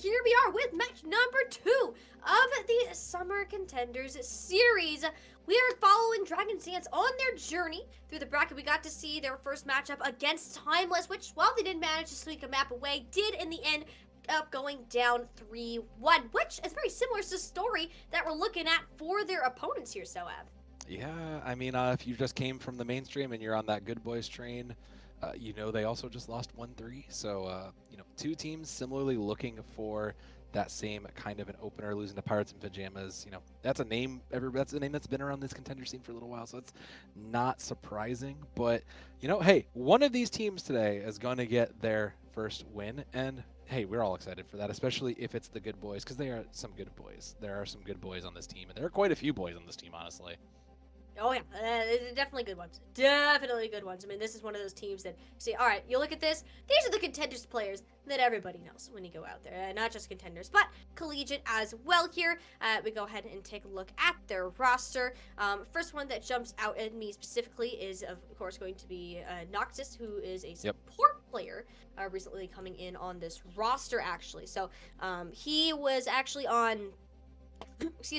here we are with match number 2 of the Summer Contenders Series. We are following Dragon's Dance on their journey through the bracket. We got to see their first matchup against Timeless, which, while they didn't manage to sneak a map away, did in the end up going down 3-1, which is very similar to the story that we're looking at for their opponents here, Soav. Yeah, I mean, if you just came from the mainstream and you're on that good boys train, they also just lost 1-3. So, two teams similarly looking for that same kind of an opener, losing to Pirates in Pajamas. That's a name. That's a name that's been around this contender scene for a little while, so it's not surprising. But hey, one of these teams today is going to get their first win, and hey, we're all excited for that, especially if it's the good boys, because they are some good boys. There are some good boys on this team, and there are quite a few boys on this team, honestly. Oh yeah, definitely good ones. Definitely good ones. I mean, this is one of those teams that see. All right, you look at this. These are the contenders players that everybody knows when you go out there. Not just contenders, but collegiate as well. Here, we go ahead and take a look at their roster. First one that jumps out at me specifically is, of course, going to be Noctis, who is a support player, recently coming in on this roster. Actually, so he was actually on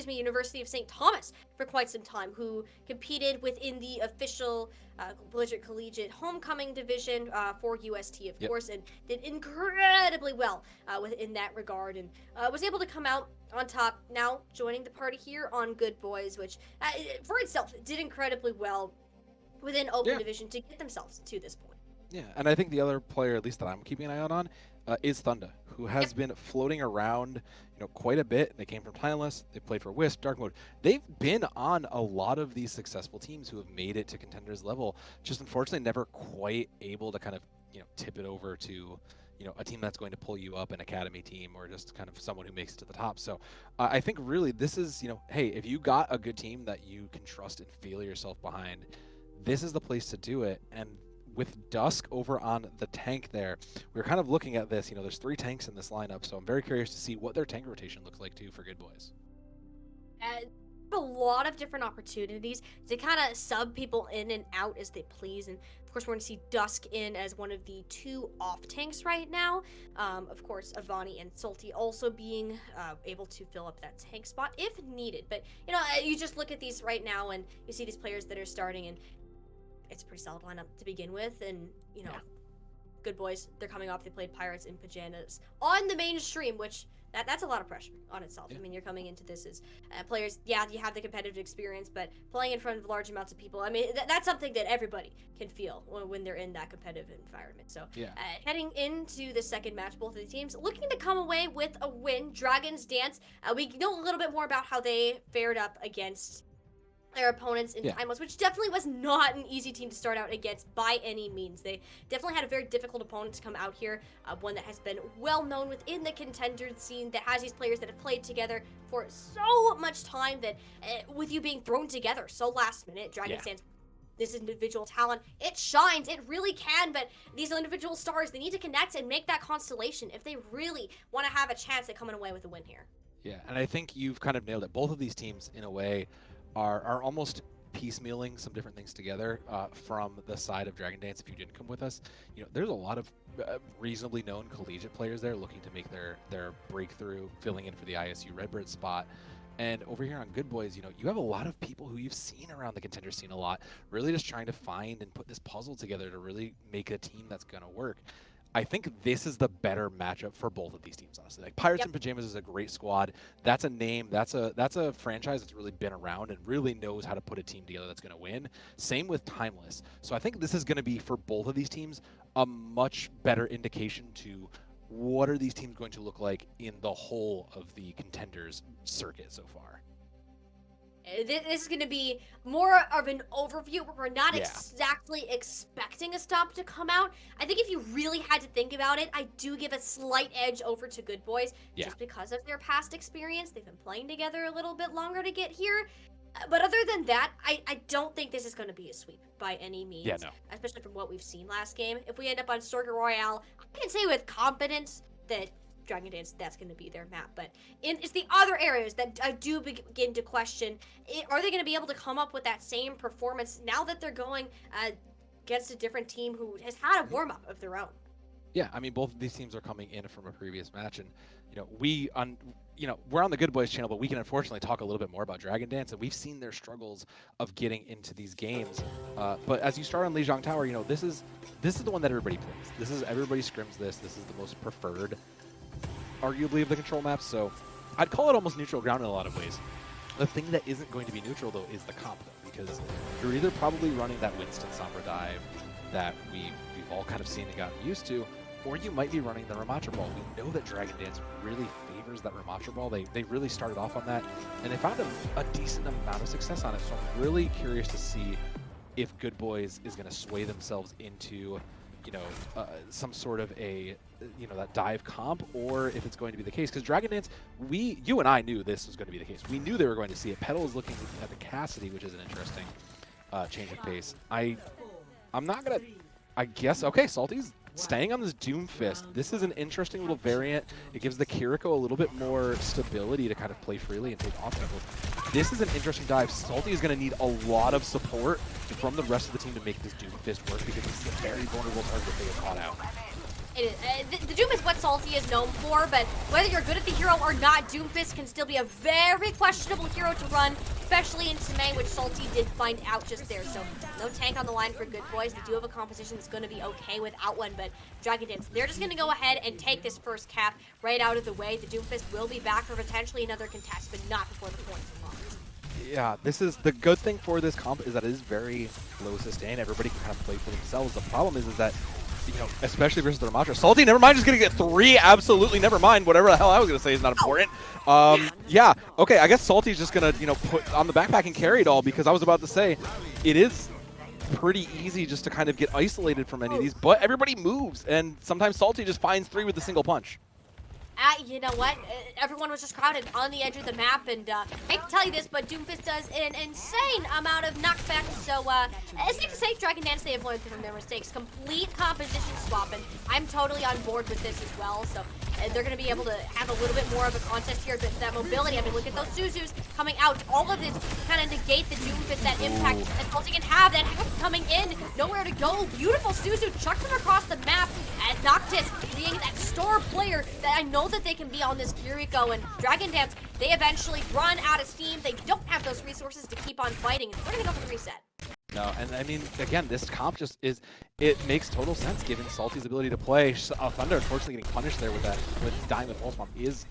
University of St. Thomas for quite some time, who competed within the official collegiate homecoming division for UST, of course, and did incredibly well within that regard, and was able to come out on top. Now joining the party here on Good Boys, which for itself did incredibly well within open division to get themselves to this point. Yeah, and I think the other player, at least that I'm keeping an eye out on, is Thunda, who has been floating around, quite a bit. They came from Timeless. They played for Wisp, Dark Mode. They've been on a lot of these successful teams who have made it to contenders level. Just unfortunately, never quite able to kind of, tip it over to, a team that's going to pull you up, an academy team, or just kind of someone who makes it to the top. So I think really this is, hey, if you got a good team that you can trust and feel yourself behind, this is the place to do it. And with Dusk over on the tank there, we're kind of looking at this. There's 3 tanks in this lineup, so I'm very curious to see what their tank rotation looks like too for Good Boys. A lot of different opportunities to kind of sub people in and out as they please, and of course we're going to see Dusk in as one of the 2 off tanks right now. Of course, Avani and Salty also being able to fill up that tank spot if needed. But you just look at these right now and you see these players that are starting, and it's a pretty solid lineup to begin with. And Good Boys, they're coming off, they played Pirates in Pajamas on the mainstream, which that's a lot of pressure on itself. I mean, you're coming into this as players, you have the competitive experience, but playing in front of large amounts of people, I mean, that's something that everybody can feel when they're in that competitive environment. So heading into the second match, both of the teams looking to come away with a win. Dragon's Dance, we know a little bit more about how they fared up against their opponents in Timeless, which definitely was not an easy team to start out against by any means. They definitely had a very difficult opponent to come out here, one that has been well known within the contender scene, that has these players that have played together for so much time that with you being thrown together so last minute, Dragon Dance, this individual talent, it shines, it really can, but these individual stars, they need to connect and make that constellation if they really want to have a chance at coming away with a win here. Yeah, and I think you've kind of nailed it. Both of these teams, in a way, are almost piecemealing some different things together from the side of Dragon Dance. If you didn't come with us, there's a lot of reasonably known collegiate players there looking to make their breakthrough, filling in for the ISU Redbird spot. And over here on Good Boys, you have a lot of people who you've seen around the contender scene a lot, really just trying to find and put this puzzle together to really make a team that's going to work. I think this is the better matchup for both of these teams, honestly. Like Pirates in Pajamas is a great squad. That's a name. That's a franchise that's really been around and really knows how to put a team together that's going to win. Same with Timeless. So I think this is going to be, for both of these teams, a much better indication to what are these teams going to look like in the whole of the contenders circuit so far. This is going to be more of an overview where we're not exactly expecting a stop to come out. I think if you really had to think about it, I do give a slight edge over to Good Boys just because of their past experience. They've been playing together a little bit longer to get here. But other than that, I don't think this is going to be a sweep by any means. Yeah, no. Especially from what we've seen last game. If we end up on Circuit Royale, I can say with confidence that Dragon Dance, that's going to be their map. But it's the other areas that I do begin to question. Are they going to be able to come up with that same performance now that they're going against a different team who has had a warm-up of their own? Yeah, I mean, both of these teams are coming in from a previous match, and we're on the Good Boys channel, but we can unfortunately talk a little bit more about Dragon Dance, and we've seen their struggles of getting into these games. But as you start on Lijiang Tower, this is the one that everybody plays. This is everybody scrims this. This is the most preferred, arguably, of the control maps. So I'd call it almost neutral ground in a lot of ways. The thing that isn't going to be neutral, though, is the comp, though, because you're either probably running that Winston Sombra dive that we've all kind of seen and gotten used to, or you might be running the Ramatra Ball. We know that Dragon Dance really favors that Ramatra Ball. They really started off on that, and they found a decent amount of success on it. So I'm really curious to see if Good Boys is going to sway themselves into, some sort of a, that dive comp, or if it's going to be the case. Because Dragon Dance, you and I knew this was going to be the case. We knew they were going to see it. Petal is looking at the Cassidy, which is an interesting change of pace. I'm not going to, I guess, okay, Salty's staying on this Doom Fist. This is an interesting little variant. It gives the Kiriko a little bit more stability to kind of play freely and take offense. This is an interesting dive. Salty is going to need a lot of support from the rest of the team to make this Doom Fist work, because this is a very vulnerable target they have caught out. It is. The Doom is what Salty is known for, but whether you're good at the hero or not, Doomfist can still be a very questionable hero to run, especially into May, which Salty did find out just there. So no tank on the line for Good Boys. They do have a composition that's going to be okay without one, but Dragon Dance, they're just going to go ahead and take this first cap right out of the way. The Doomfist will be back for potentially another contest, but not before the points are lost. Yeah, this is the good thing for this comp, is that it is very low sustain. Everybody can kind of play for themselves. The problem is that, especially versus the Ramatra. Salty, never mind, just going to get 3. Absolutely, never mind. Whatever the hell I was going to say is not important. Yeah, okay, I guess Salty's just going to, put on the backpack and carry it all, because I was about to say, it is pretty easy just to kind of get isolated from any of these, but everybody moves, and sometimes Salty just finds 3 with a single punch. You know what? Everyone was just crowded on the edge of the map, and I hate to tell you this, but Doomfist does an insane amount of knockback, so it's safe to say Dragon Dance, they have learned from their mistakes. Complete composition swap, and I'm totally on board with this as well, so they're going to be able to have a little bit more of a contest here, but that mobility, I mean, look at those Suzus coming out. All of this kind of negate the Doomfist, that impact that Salty can have, that coming in, nowhere to go. Beautiful Suzu chucks him across the map, and Noctis being that star player that I know that they can be on this Kiriko, and Dragon Dance, they eventually run out of steam. They don't have those resources to keep on fighting. We're going to go for the reset. No, and I mean, again, this comp just is, it makes total sense given Salty's ability to play. Thunder, unfortunately, getting punished there with dying with Pulse Bomb is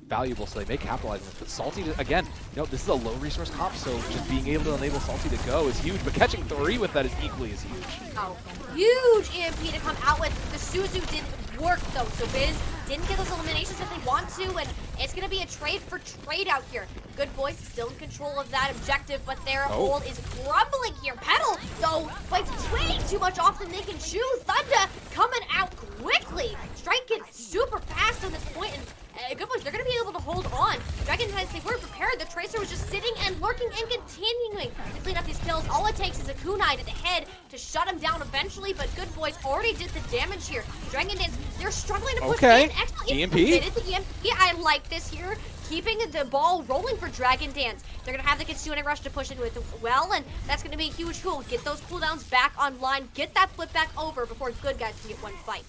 valuable, so they may capitalize on this. But Salty, again, this is a low resource comp, so just being able to enable Salty to go is huge, but catching 3 with that is equally as huge. Oh, huge EMP to come out with. The Suzu didn't work, though, so Biz didn't get those eliminations that they want to, and it's going to be a trade for trade out here. Good Boys still in control of that objective, but their hold is crumbling here. Petal, though, fights way too much off than they can chew. Thunder coming out quickly, striking super fast on this point, and Good Boys, they're going to be able to hold on. Dragon Dance, they were prepared. The Tracer was just sitting and lurking and continuing to clean up these kills. All it takes is a kunai to the head to shut him down eventually, but Good Boys already did the damage here. Dragon Dance, they're struggling to push in. Actually, EMP. The EMP. I like this here. Keeping the ball rolling for Dragon Dance. They're going to have the Kitsune Rush to push in with well, and that's going to be a huge tool. Get those cooldowns back online. Get that flip back over before Good Guys can get one fight.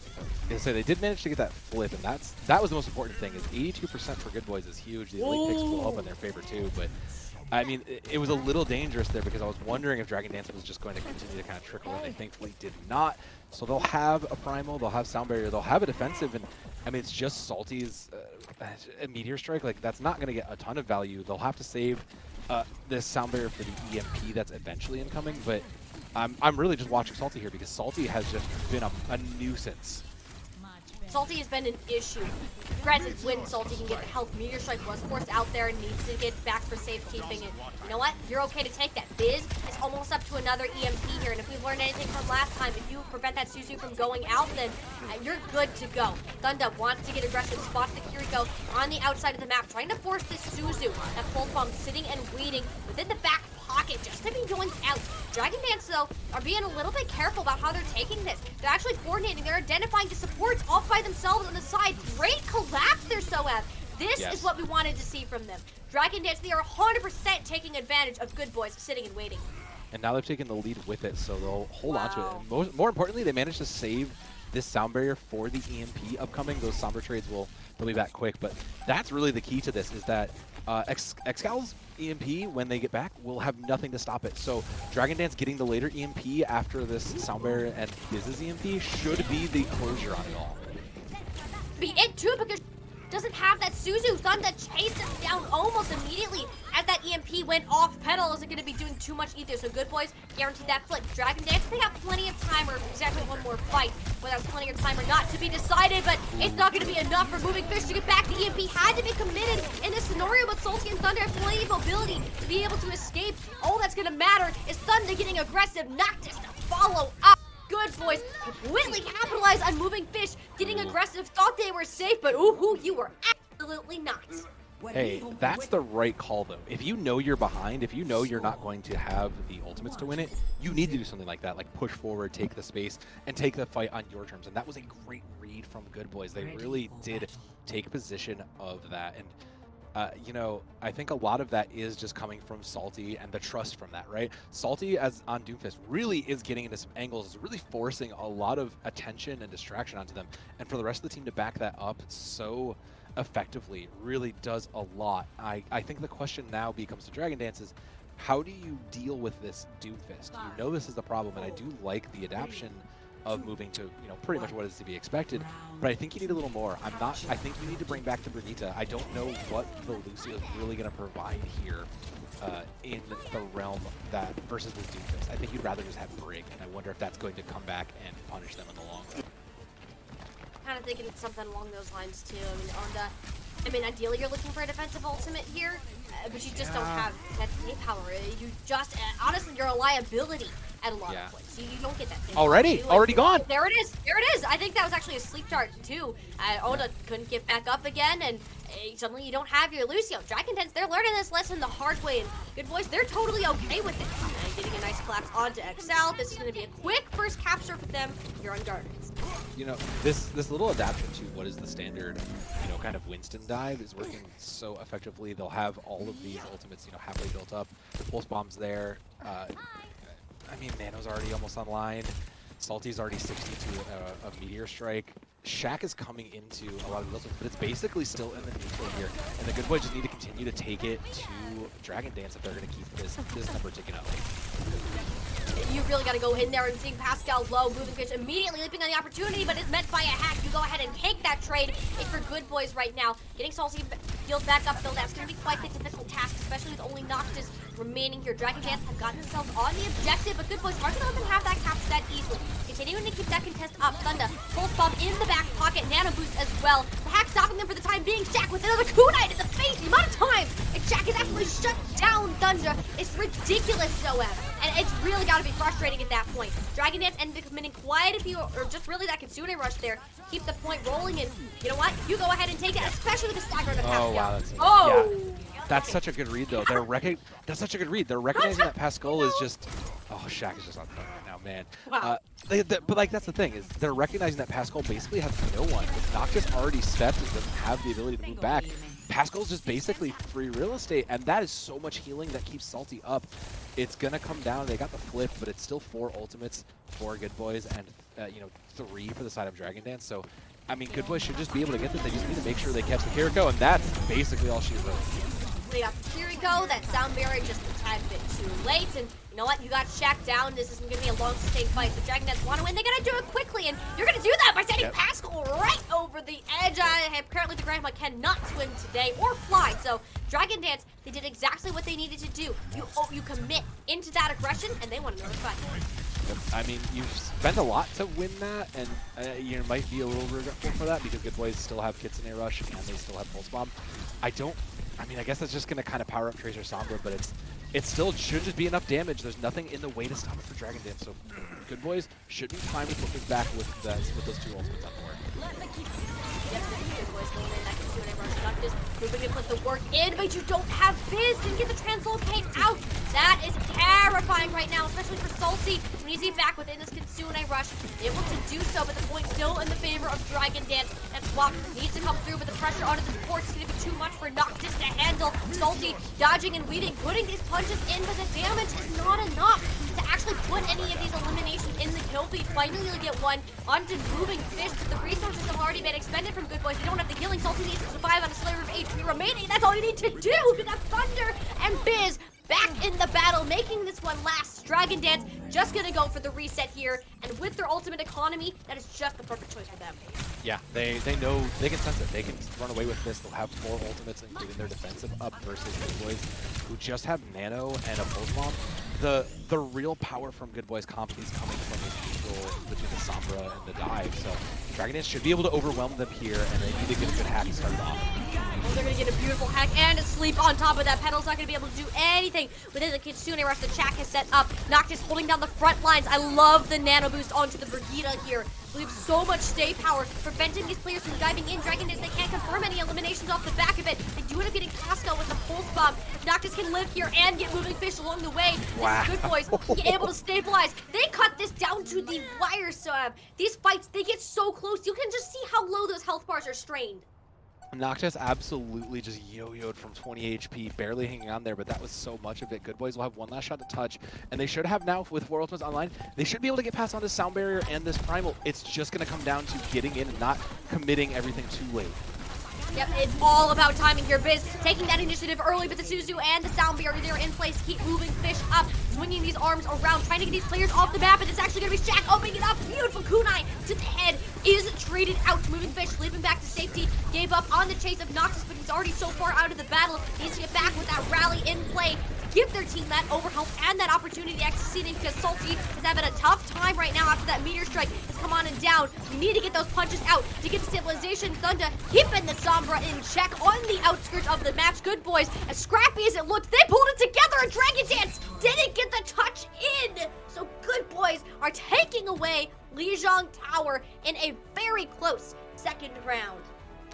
So they did manage to get that flip, and that was the most important thing. Is 82% for Good Boys is huge. The elite picks will help in their favor too, but I mean, it was a little dangerous there, because I was wondering if Dragon Dance was just going to continue to kind of trickle, and they thankfully did not. So they'll have a Primal, they'll have Sound Barrier, they'll have a defensive, and I mean, it's just Salty's Meteor Strike. Like, that's not going to get a ton of value. They'll have to save this Sound Barrier for the EMP that's eventually incoming, but I'm really just watching Salty here, because Salty has just been a nuisance. Salty has been an issue. Granted, when Salty can get the health, Meteor Strike was forced out there and needs to get back for safekeeping. And you know what? You're okay to take that. Biz is almost up to another EMP here. And if we've learned anything from last time, if you prevent that Suzu from going out, then you're good to go. Thunder wants to get aggressive, spots the Kiriko on the outside of the map, trying to force this Suzu, that Pulse Bomb sitting and waiting within the back pocket just to be going out. Dragon Dance, though, are being a little bit careful about how they're taking this. They're actually coordinating. They're identifying the supports off by themselves on the side. Great collapse there, Soev. This is what we wanted to see from them. Dragon Dance, they are 100% taking advantage of Good Boys sitting and waiting. And now they've taken the lead with it, so they'll hold on to it. And more importantly, they managed to save this sound barrier for the EMP upcoming. Those Sombra trades they'll be back quick, but that's really the key to this, is that Excal's EMP, when they get back, will have nothing to stop it. So Dragon Dance getting the later EMP after this sound barrier and Biz's EMP should be the closure on it all. Be it too, because doesn't have that Suzu. Thunder chased him down almost immediately as that EMP went off. Pedal isn't going to be doing too much either, so Good Boys guaranteed that flip. Dragon Dance, they have plenty of time, or exactly one more fight, whether that's plenty of time or not to be decided, but it's not going to be enough for Moving Fish to get back. The EMP had to be committed in this scenario, but Salty and Thunder have plenty of mobility to be able to escape. All that's going to matter is Thunder getting aggressive, Noctis to follow up. Good Boys completely capitalized on Moving Fish, getting aggressive, thought they were safe, but ooh, you were absolutely not. Hey, that's the right call, though. If you know you're behind, if you know you're not going to have the ultimates to win it, you need to do something like that, like push forward, take the space, and take the fight on your terms. And that was a great read from Good Boys. They really did take position of that. And you know, I think a lot of that is just coming from Salty and the trust from that, right? Salty, as on Doomfist, really is getting into some angles, is really forcing a lot of attention and distraction onto them. And for the rest of the team to back that up so effectively really does a lot. I think the question now becomes to Dragon Dance is, how do you deal with this Doomfist? You know this is the problem, and I do like the adaptation of moving to, you know, pretty much what is to be expected, but I think you need a little more. I think you need to bring back the Brigitte. I don't know what the Lucio is really going to provide here in the realm that versus this Doomfist. I think you'd rather just have Brig, and I wonder if that's going to come back and punish them in the long run. Kind of thinking it's something along those lines too. I mean, ideally you're looking for a defensive ultimate here, but you just don't have that save power. You just, honestly, you're a liability at a lot of points. You don't get that save Already gone. There it is. There it is. I think that was actually a sleep dart too. Oda couldn't get back up again, and suddenly you don't have your Lucio. Dragon Dance, they're learning this lesson the hard way, and Good Boys, they're totally okay with it. Getting a nice collapse onto Excel. This is going to be a quick first capture for them. You're unguarded. You know, this little adaptation to what is the standard, you know, kind of Winston dive is working so effectively. They'll have all of these ultimates, you know, halfway built up. The pulse bomb's there. I mean, Nano's already almost online. Salty's already 60 to a Meteor Strike. Shaq is coming into a lot of the ultimates, but it's basically still in the neutral here. And the Good Boys just need to continue to take it to Dragon Dance if they're going to keep this number ticking up. You really got to go in there and seeing Pascal low, Moving Fish immediately leaping on the opportunity, but it's meant by a hack. You go ahead and take that trade. It's for Good Boys right now. Getting Salty healed back up, though, that's going to be quite the difficult task, especially with only Noctis remaining here. Dragon Dance have gotten themselves on the objective, but Good Boys aren't going to let them have that capture that easily. Continuing to keep that contest up. Thunder, pulse bomb in the back pocket, nano boost as well. The hack stopping them for the time being. Shaq with another kunai in the face. The amount of time and Shaq is actually shut down Thunder. It's ridiculous, Zoev. And it's really got to be frustrating at that point. Dragon Dance ended up committing quite a few, or just really that Kitsune rush there. Keep the point rolling, and you know what? You go ahead and take it, especially with the stagger to Pascal. Wow, that's such a good read, though. That's such a good read. They're recognizing that Pascal is just. Oh, Shaq is just on fire right now, man. Wow. But like that's the thing is they're recognizing that Pascal basically has no one. If Noctis already stepped and doesn't have the ability to move back, Pascal's just basically free real estate, and that is so much healing that keeps Salty up. It's gonna come down. They got the flip, but it's still 4 ultimates for Good Boys and you know, 3 for the side of Dragon Dance. So I mean, Good Boys should just be able to get this. They just need to make sure they catch the Kiriko, and that's basically all she wrote. They got the Kiriko, that sound barrier just a tad bit too late, and you know what? You got Shaq down. This isn't going to be a long, sustained fight. So Dragon Dance want to win. They got to do it quickly, and you're going to do that by sending Pascal right over the edge. Apparently, the Grandma cannot swim today or fly. So Dragon Dance, they did exactly what they needed to do. You commit into that aggression, and they want another fight. I mean, you've spent a lot to win that, and you might be a little regretful for that because Good Boys still have Kitsune Rush and they still have Pulse Bomb. I mean, I guess that's just going to kind of power up Tracer Sombra, but it still should just be enough damage. There's nothing in the way to stop it for Dragon Dance, so Good Boys should be fine with looking back with those 2 ultimates on board. Good Boys going in that Kitsune Rush. Noctis moving to put the work in, but you don't have Biz. Didn't get the translocate out. That is terrifying right now, especially for Salty. When he's back within this Kitsune Rush, able to do so, but the point still in the favor of Dragon Dance. And Swap needs to come through, but the pressure onto this port is going to be too much for Noctis to handle. Salty dodging and weaving, putting these punches in, but the damage is not enough to actually put any of these eliminations in the kill feed. Finally get one onto Moving Fish, but the resources have already been expended from Good Boys. They don't have the killing. Salty needs to survive on a slayer of HP remaining. That's all you need to do. We got Thunder and Biz back in the battle, making this one last. Dragon Dance just gonna go for the reset here, and with their ultimate economy, that is just the perfect choice for them. Yeah, they know, they can sense it. They can run away with this. They'll have 4 ultimates, including their defensive up versus Good Boys, who just have Nano and a Pulse Bomb. The real power from Good Boys comp is coming from this neutral between the Sombra and the dive. So Dragon Dance should be able to overwhelm them here, and they need to get a good hack to start off. Oh, they're going to get a beautiful hack and a sleep on top of that. Pedal's not going to be able to do anything within the Kitsune rush. The Chak has set up. Noctis holding down the front lines. I love the nano boost onto the Brigitte here. We have so much stay power, preventing these players from diving in. Dragon Dance, they can't confirm any eliminations off the back of it. They do end up getting Casco with the Pulse Bomb. Noctis can live here and get Moving Fish along the way. Wow. This is Good Boys be able to stabilize. They cut this down to the wire, so these fights, they get so close. You can just see how low those health bars are strained. Noctis absolutely just yo-yoed from 20 HP, barely hanging on there, but that was so much of it. Good Boys will have one last shot to touch, and they should have now, with 4 ultimates online, they should be able to get past on this Sound Barrier and this Primal. It's just going to come down to getting in and not committing everything too late. Yep, it's all about timing here. Biz taking that initiative early, but the Suzu and the Sound Barrier, they're in place. Keep moving Fish up, swinging these arms around, trying to get these players off the map, and it's actually going to be Shaq opening it up. Beautiful kunai to the head is traded out. Moving Fish, leaping back to safety, gave up on the chase of Noctis, but he's already so far out of the battle. Needs to get back with that rally in play. Give their team that overhelp and that opportunity to succeeding, because Salty is having a tough time right now after that meteor strike has come on and down. We need to get those punches out to get the stabilization. Thunder keeping the Sombra in check on the outskirts of the match. Good Boys, as scrappy as it looked, they pulled it together, and Dragon Dance didn't get the touch in. So Good Boys are taking away Lijiang Tower in a very close second round.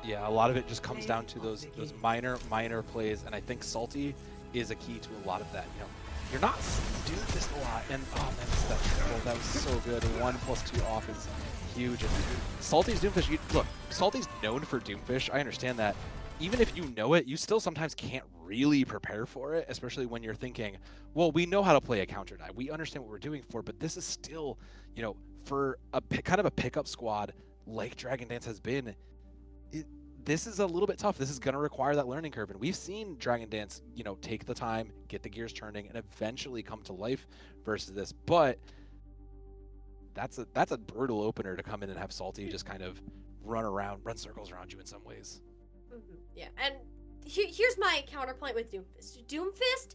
Yeah, a lot of it just comes down to those minor plays, and I think Salty is a key to a lot of that. You know, you're not doing this a lot, and oh man, that was so good. 1+2 off is huge. And Salty's Doomfish, look, Salty's known for Doomfish. I understand that. Even if you know it, you still sometimes can't really prepare for it, especially when you're thinking, well, we know how to play a counter dive. We understand what we're doing for, but this is still, you know, for a kind of a pickup squad like Dragon Dance has been, this is a little bit tough. This is going to require that learning curve. And we've seen Dragon Dance, you know, take the time, get the gears turning, and eventually come to life versus this. But that's a brutal opener to come in and have Salty just kind of run circles around you in some ways. Yeah, and here's my counterpoint with Doomfist. Doomfist,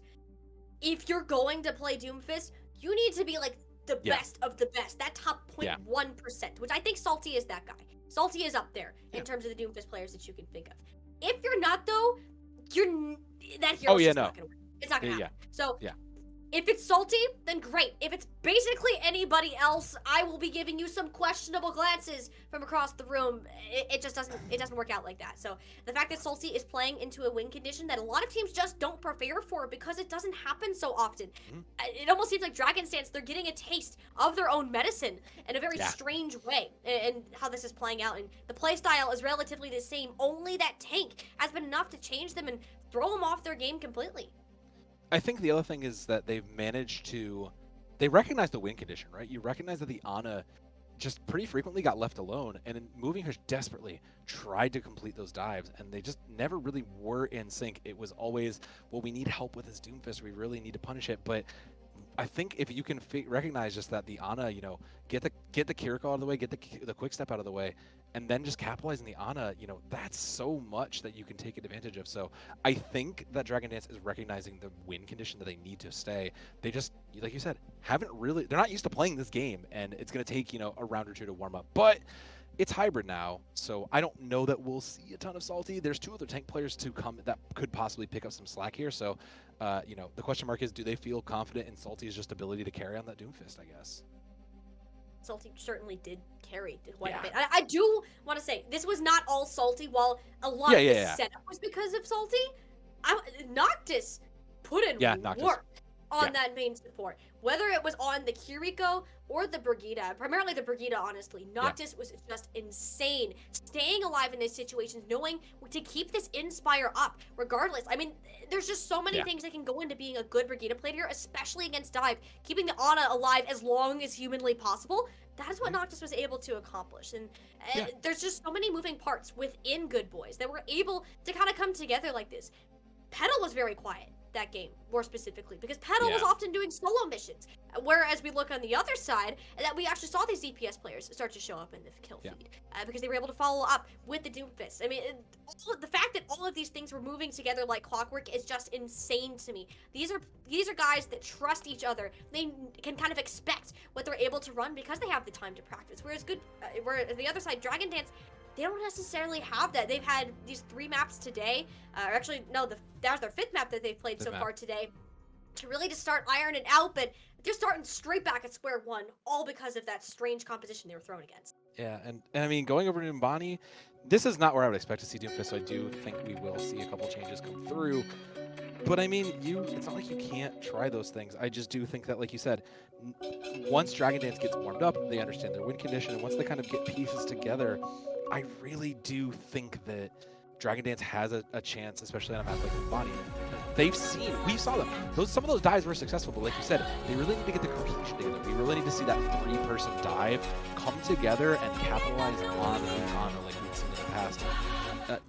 if you're going to play Doomfist, you need to be like the best of the best. That top 0.1%, which I think Salty is that guy. Salty is up there in terms of the Doomfist players that you can think of. If you're not, though, that hero's just not going to work. It's not going to happen. So if it's Salty, then great. If it's basically anybody else, I will be giving you some questionable glances from across the room. It just doesn't work out like that. So the fact that Salty is playing into a win condition that a lot of teams just don't prepare for because it doesn't happen so often. It almost seems like Dragon Dance, they're getting a taste of their own medicine in a very strange way, and how this is playing out. And the playstyle is relatively the same, only that tank has been enough to change them and throw them off their game completely. I think the other thing is that they've managed to, they recognize the win condition, right? You recognize that the Ana just pretty frequently got left alone, and in Moving Fish desperately tried to complete those dives, and they just never really were in sync. It was always, well, we need help with this Doomfist, we really need to punish it. But I think if you can recognize just that the Ana, you know, get the Kiriko out of the way, get the quick step out of the way, and then just capitalizing the Ana, you know, that's so much that you can take advantage of. So I think that Dragon Dance is recognizing the win condition that they need to stay. They just, like you said, they're not used to playing this game, and it's going to take, you know, a round or two to warm up. But it's hybrid now, so I don't know that we'll see a ton of Salty. There's 2 other tank players to come that could possibly pick up some slack here. So, you know, the question mark is, do they feel confident in Salty's just ability to carry on that Doomfist, I guess? Salty certainly did carry quite a bit. I do want to say, this was not all Salty. While a lot of the setup was because of Salty, Noctis put in work on that main support. Whether it was on the Kiriko or the Brigitte, primarily the Brigitte, honestly, Noctis was just insane. Staying alive in these situations, knowing to keep this Inspire up, regardless. I mean, there's just so many things that can go into being a good Brigitte player, especially against Dive. Keeping the Ana alive as long as humanly possible, that's what Noctis was able to accomplish. And there's just so many moving parts within Good Boys that were able to kind of come together like this. Petal was very quiet that game, more specifically, because Petal was often doing solo missions. Whereas we look on the other side, that we actually saw these DPS players start to show up in the kill feed because they were able to follow up with the Doomfist. I mean, the fact that all of these things were moving together like clockwork is just insane to me. These are guys that trust each other. They can kind of expect what they're able to run because they have the time to practice. Whereas where the other side, Dragon Dance, they don't necessarily have that. They've had these 3 maps today. Or actually, no, that was their 5th map that they've played so far today. To really just start ironing out, but they're starting straight back at square one, all because of that strange composition they were thrown against. Yeah, and I mean, going over to Numbani, this is not where I would expect to see Doomfist, so I do think we will see a couple changes come through. But I mean, it's not like you can't try those things. I just do think that, like you said, once Dragon Dance gets warmed up, they understand their win condition, and once they kind of get pieces together, I really do think that Dragon Dance has a chance, especially on a map like Numbani. We saw them. Some of those dives were successful, but like you said, they really need to get the cohesion together. We really need to see that 3-person dive come together and capitalize on the Ana like we've seen in the past.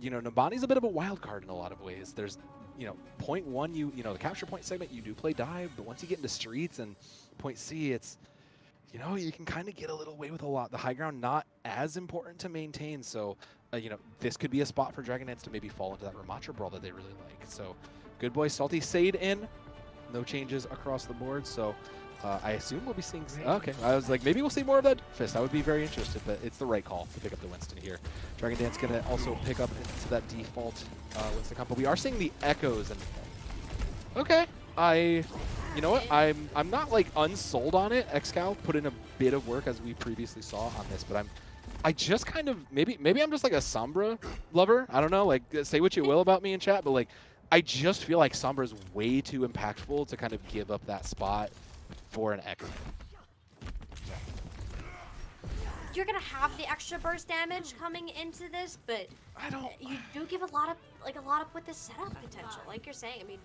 Numbani's a bit of a wild card in a lot of ways. There's, point 1, the capture point segment, you do play dive, but once you get into streets and point C, it's, you can kind of get a little away with a lot. The high ground not as important to maintain, so this could be a spot for Dragon Dance to maybe fall into that Ramatra brawl that they really like. So, Good Boy Salty Sade in, no changes across the board. So, I assume we'll be seeing. Okay, I was like, maybe we'll see more of that Fist. I would be very interested, but it's the right call to pick up the Winston here. Dragon Dance gonna also pick up into that default Winston comp, but we are seeing the echoes, and okay, you know what? I'm not like unsold on it. Xcal put in a bit of work as we previously saw on this, but I just kind of maybe I'm just like a Sombra lover. I don't know. Like, say what you will about me in chat, but like I just feel like Sombra is way too impactful to kind of give up that spot for an Echo. You're gonna have the extra burst damage coming into this, but you do give a lot of with the setup potential, like you're saying. I mean,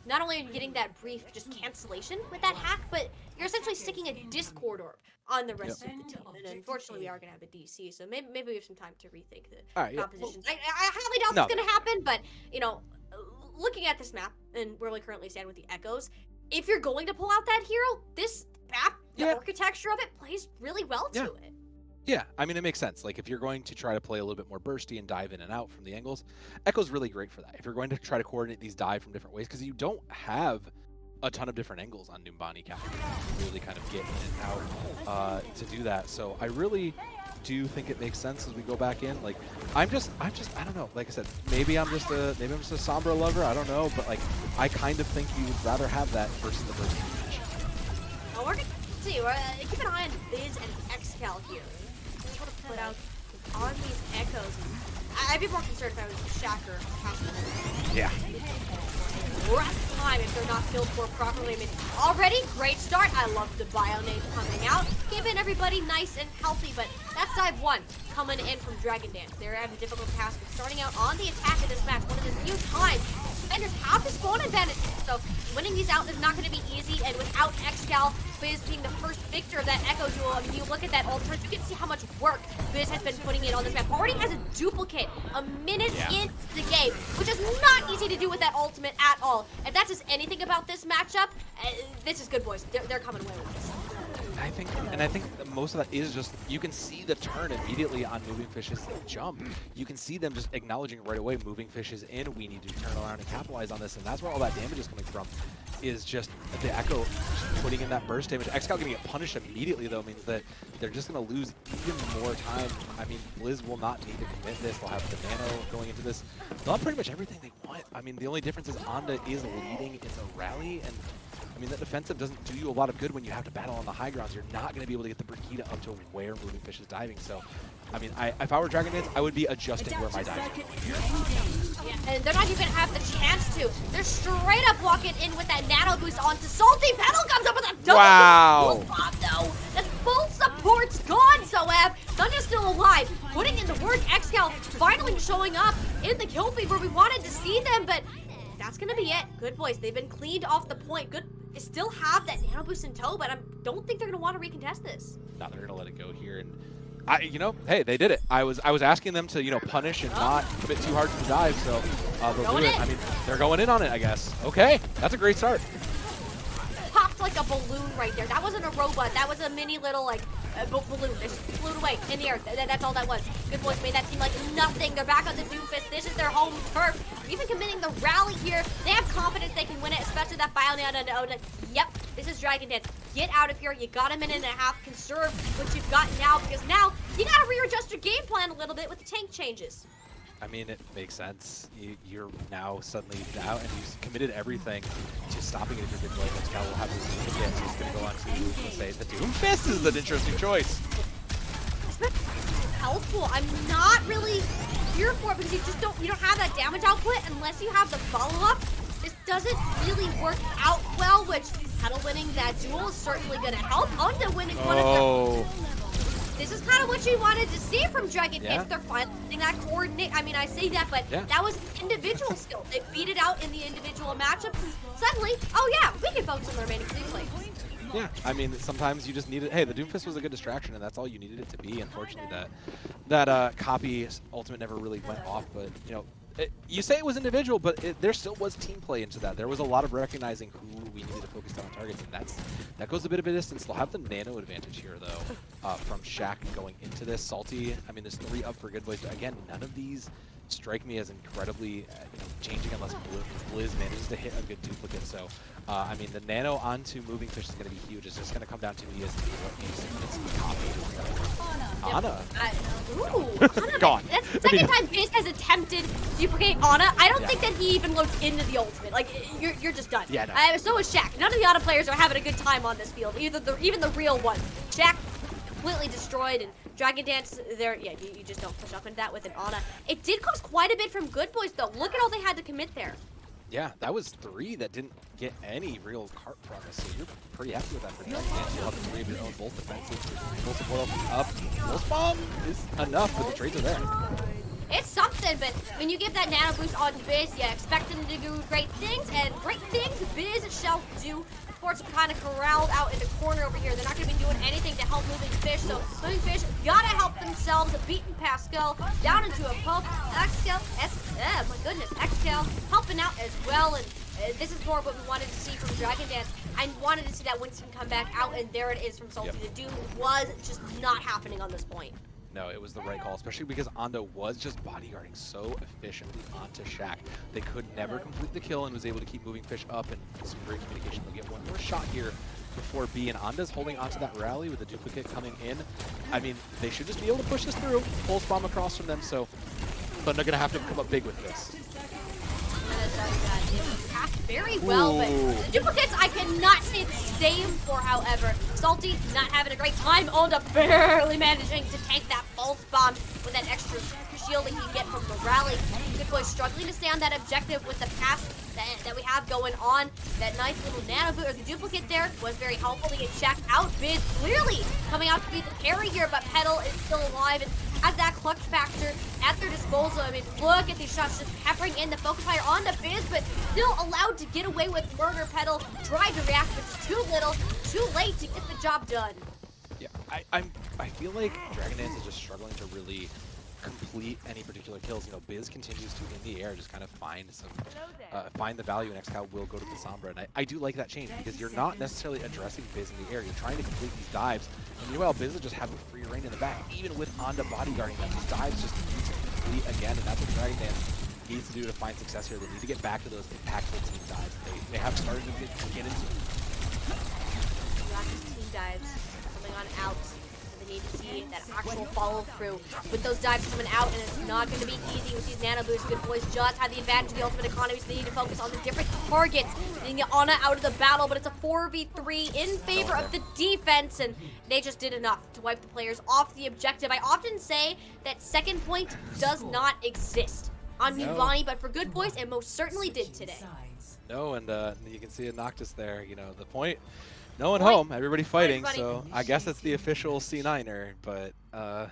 not only are you getting that brief just cancellation with that hack, but you're essentially sticking a Discord orb on the rest of the team. And unfortunately, we are gonna have a DC, so maybe we have some time to rethink the compositions. I highly doubt it's gonna happen, but looking at this map and where we currently stand with the Echoes, if you're going to pull out that hero, this map, the architecture of it plays really well to it. Yeah, I mean, it makes sense. Like, if you're going to try to play a little bit more bursty and dive in and out from the angles, Echo's really great for that. If you're going to try to coordinate these dive from different ways, because you don't have a ton of different angles on Numbani Cap to really kind of get in and out to do that. So I really do think it makes sense as we go back in. Like, I'm just, I don't know. Like I said, maybe I'm just a Sombra lover. I don't know, but like, I kind of think you would rather have that versus the burst match. Well, we're gonna see. Keep an eye on Biz and Xcal here. Put out on these Echoes. I'd be more concerned if I was Shacker. Yeah. Rough time if they're not killed for properly. I mean, already great start. I love the Bionate coming out, keeping everybody nice and healthy. But that's dive 1 coming in from Dragon Dance. They're having a difficult task of starting out on the attack of this match. One of the few times defenders have the spawn advantage. So winning these out is not going to be easy. And without Xcal, Biz being the first victor of that Echo duel, I mean, you look at that ultimate, you can see how much work Biz has been putting in on this map. Already has a duplicate a minute into the game, which is not easy to do with that ultimate at all. If that's just anything about this matchup, this is Good Boys. They're coming away with this. I think that most of that is just, you can see the turn immediately on Moving Fish's jump. You can see them just acknowledging right away, Moving Fish is in, we need to turn around and capitalize on this, and that's where all that damage is coming from, is just the Echo putting in that burst damage. Xcal getting it punished immediately, though, means that they're just going to lose even more time. I mean, Blizz will not need to commit this. They'll have the Nano going into this. They'll have pretty much everything they want. I mean, the only difference is Anda is leading in the rally, and I mean, the defensive doesn't do you a lot of good when you have to battle on the high grounds. You're not going to be able to get the Brigida up to where Moving Fish is diving. So, I mean, if I were Dragon Dance, I would be adjusting where my dives are. Yeah, and they're not even have the chance to. They're straight up walking in with that nano boost onto Salty. Petal comes up with a double Wow. bomb though. That's full support's gone, Soab. Thunder's still alive. Putting in the work, Xcal finally showing up in the kill feed where we wanted to see them, but that's gonna be it. Good boys, they've been cleaned off the point. Good, they still have that nano boost in tow, but I don't think they're gonna want to recontest this. No, they're gonna let it go here, and you know, hey, they did it. I was asking them to, you know, punish and not commit too hard to the dive, so they'll do it. I mean, they're going in on it, I guess. Okay, that's a great start. Popped like a balloon right there. That wasn't a robot. That was a mini little like balloon. It just flew away in the air. That's all that was. Good boys made that seem like nothing. They're back on the Doomfist. This is their home turf. Even committing the rally here. They have confidence they can win it, especially that Bionana. Yep, this is Dragon Dance. Get out of here. You got a minute and a half. Conserve what you've got now, because now you gotta readjust your game plan a little bit with the tank changes. I mean, it makes sense. You're now suddenly out, and you've committed everything to stopping it if you're good play. Next guy will have this again, so he's going to go on to say the Doomfist is an interesting choice. It's helpful. I'm not really here for it because you don't have that damage output unless you have the follow-up. This doesn't really work out well, which Petal winning that duel is certainly going to help. Onda winning one of the... This is kind of what you wanted to see from Dragon Dance. They're finally getting that coordinate. I mean, I say that, but that was individual skill. They beat it out in the individual matchups, and suddenly, oh yeah, we can focus on the remaining 3 plays. Yeah, I mean, sometimes you just need it. Hey, the Doomfist was a good distraction, and that's all you needed it to be. Unfortunately, that copy ultimate never really went off, but, you know, you say it was individual, but there still was team play into that. There was a lot of recognizing who we needed to focus on targets, and that goes a bit of a distance. They'll have the nano advantage here, though, from Shaq going into this. Salty, I mean, there's 3 up for good boys, but again, none of these strike me as incredibly changing unless Blizz manages to hit a good duplicate. So, I mean, the nano onto Moving Fish is going to be huge. It's just going to come down to what Ana. Ana. Gone. That's the second time Biz has attempted to duplicate Ana. I don't think that he even loads into the ultimate. Like, you're just done. Yeah, no. So is Shaq. None of the Ana players are having a good time on this field. Even the real ones. Shaq completely destroyed, and Dragon Dance, you just don't push up into that with an Ana. It did cost quite a bit from Good Boys, though. Look at all they had to commit there. Yeah, that was 3 that didn't get any real cart progress, so you're pretty happy with that for Dragon Dance. You'll have 3 of your own, both defensive, full support up. Pulse Bomb is enough, but the trades are there. It's something, but when you give that nano boost on Biz, you expect them to do great things, and great things Biz shall do. Sports are kind of corralled out in the corner over here. They're not going to be doing anything to help Moving Fish, so Moving Fish gotta help themselves. Beating Pascal down into a pump. Xcal, my goodness, Xcal helping out as well, and this is more of what we wanted to see from Dragon Dance. I wanted to see that Winston come back out, and there it is from Salty. The Doom was just not happening on this point. No, it was the right call, especially because Onda was just bodyguarding so efficiently onto Shaq. They could never complete the kill and was able to keep Moving Fish up, and some great communication. They'll get one more shot here before B, and Onda's holding onto that rally with the duplicate coming in. I mean, they should just be able to push this through. Pulse Bomb across from them, so but they're going to have to come up big with this. Passed very well, but the duplicates I cannot say the same for, however. Salty not having a great time. Onda barely managing to tank that Pulse Bomb with that extra shield that he can get from the rally. Good boy struggling to stay on that objective with the pass that we have going on. That nice little nano boot, or the duplicate there, was very helpful to get Shaq out. Biz clearly coming out to be the carry here, but Petal is still alive and has that clutch factor at their disposal. I mean, look at these shots just peppering in the focus fire on the Biz, but still allowed to get away with murder. Petal tried to react, but it's too little, too late to get the job done. Yeah, I feel like Dragon Dance is just struggling to really complete any particular kills. You know, Biz continues to in the air just kind of find some find the value, and XCal will go to the Sombra, and I do like that change because you're not necessarily addressing Biz in the air. You're trying to complete these dives, and meanwhile Biz is just having free reign in the back, even with Onda bodyguarding them. These dives just need to complete again, and that's what Dragon Dance needs to do to find success here. They need to get back to those impactful team dives. They have started to get into Team dives coming on out. They need to see that actual follow through with those dives coming out, and it's not going to be easy with these nano boosts. Good boys just have the advantage of the ultimate economy, so they need to focus on the different targets, getting the Ana out of the battle, but it's a 4v3 in favor of the defense, and they just did enough to wipe the players off the objective. I often say that second point does not exist on Nubani, but for Good Boys, it most certainly did today. No, and you can see it knocked us there. You know, the point, no one home, everybody fighting, so I guess it's the official C9er, but... I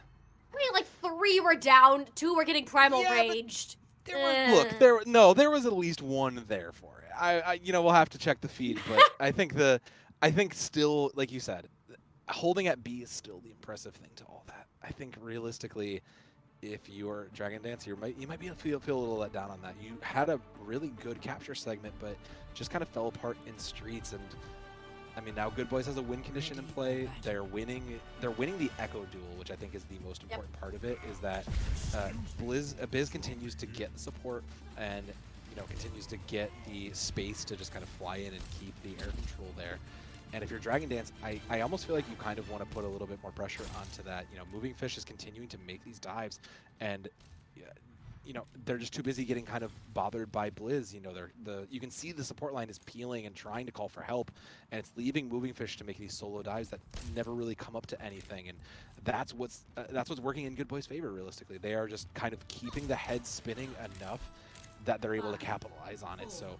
mean, like 3 were down, 2 were getting primal raged. Look, there was at least one there for it. You know, we'll have to check the feed, but I think still, like you said, holding at B is still the impressive thing to all that. I think realistically, if you're Dragon Dance, you might be feel a little let down on that. You had a really good capture segment, but just kind of fell apart in streets. And I mean, now Good Boys has a win condition in play. They're winning the Echo duel, which I think is the most important part of it. Is that Biz continues to get the support and continues to get the space to just kind of fly in and keep the air control there. And if you're Dragon Dance, I almost feel like you kind of want to put a little bit more pressure onto that. You know, Moving Fish is continuing to make these dives, and they're just too busy getting kind of bothered by Blizz. You know, you can see the support line is peeling and trying to call for help, and it's leaving Moving Fish to make these solo dives that never really come up to anything. And that's what's working in Good Boys' favor. Realistically, they are just kind of keeping the head spinning enough that they're able to capitalize on it. So.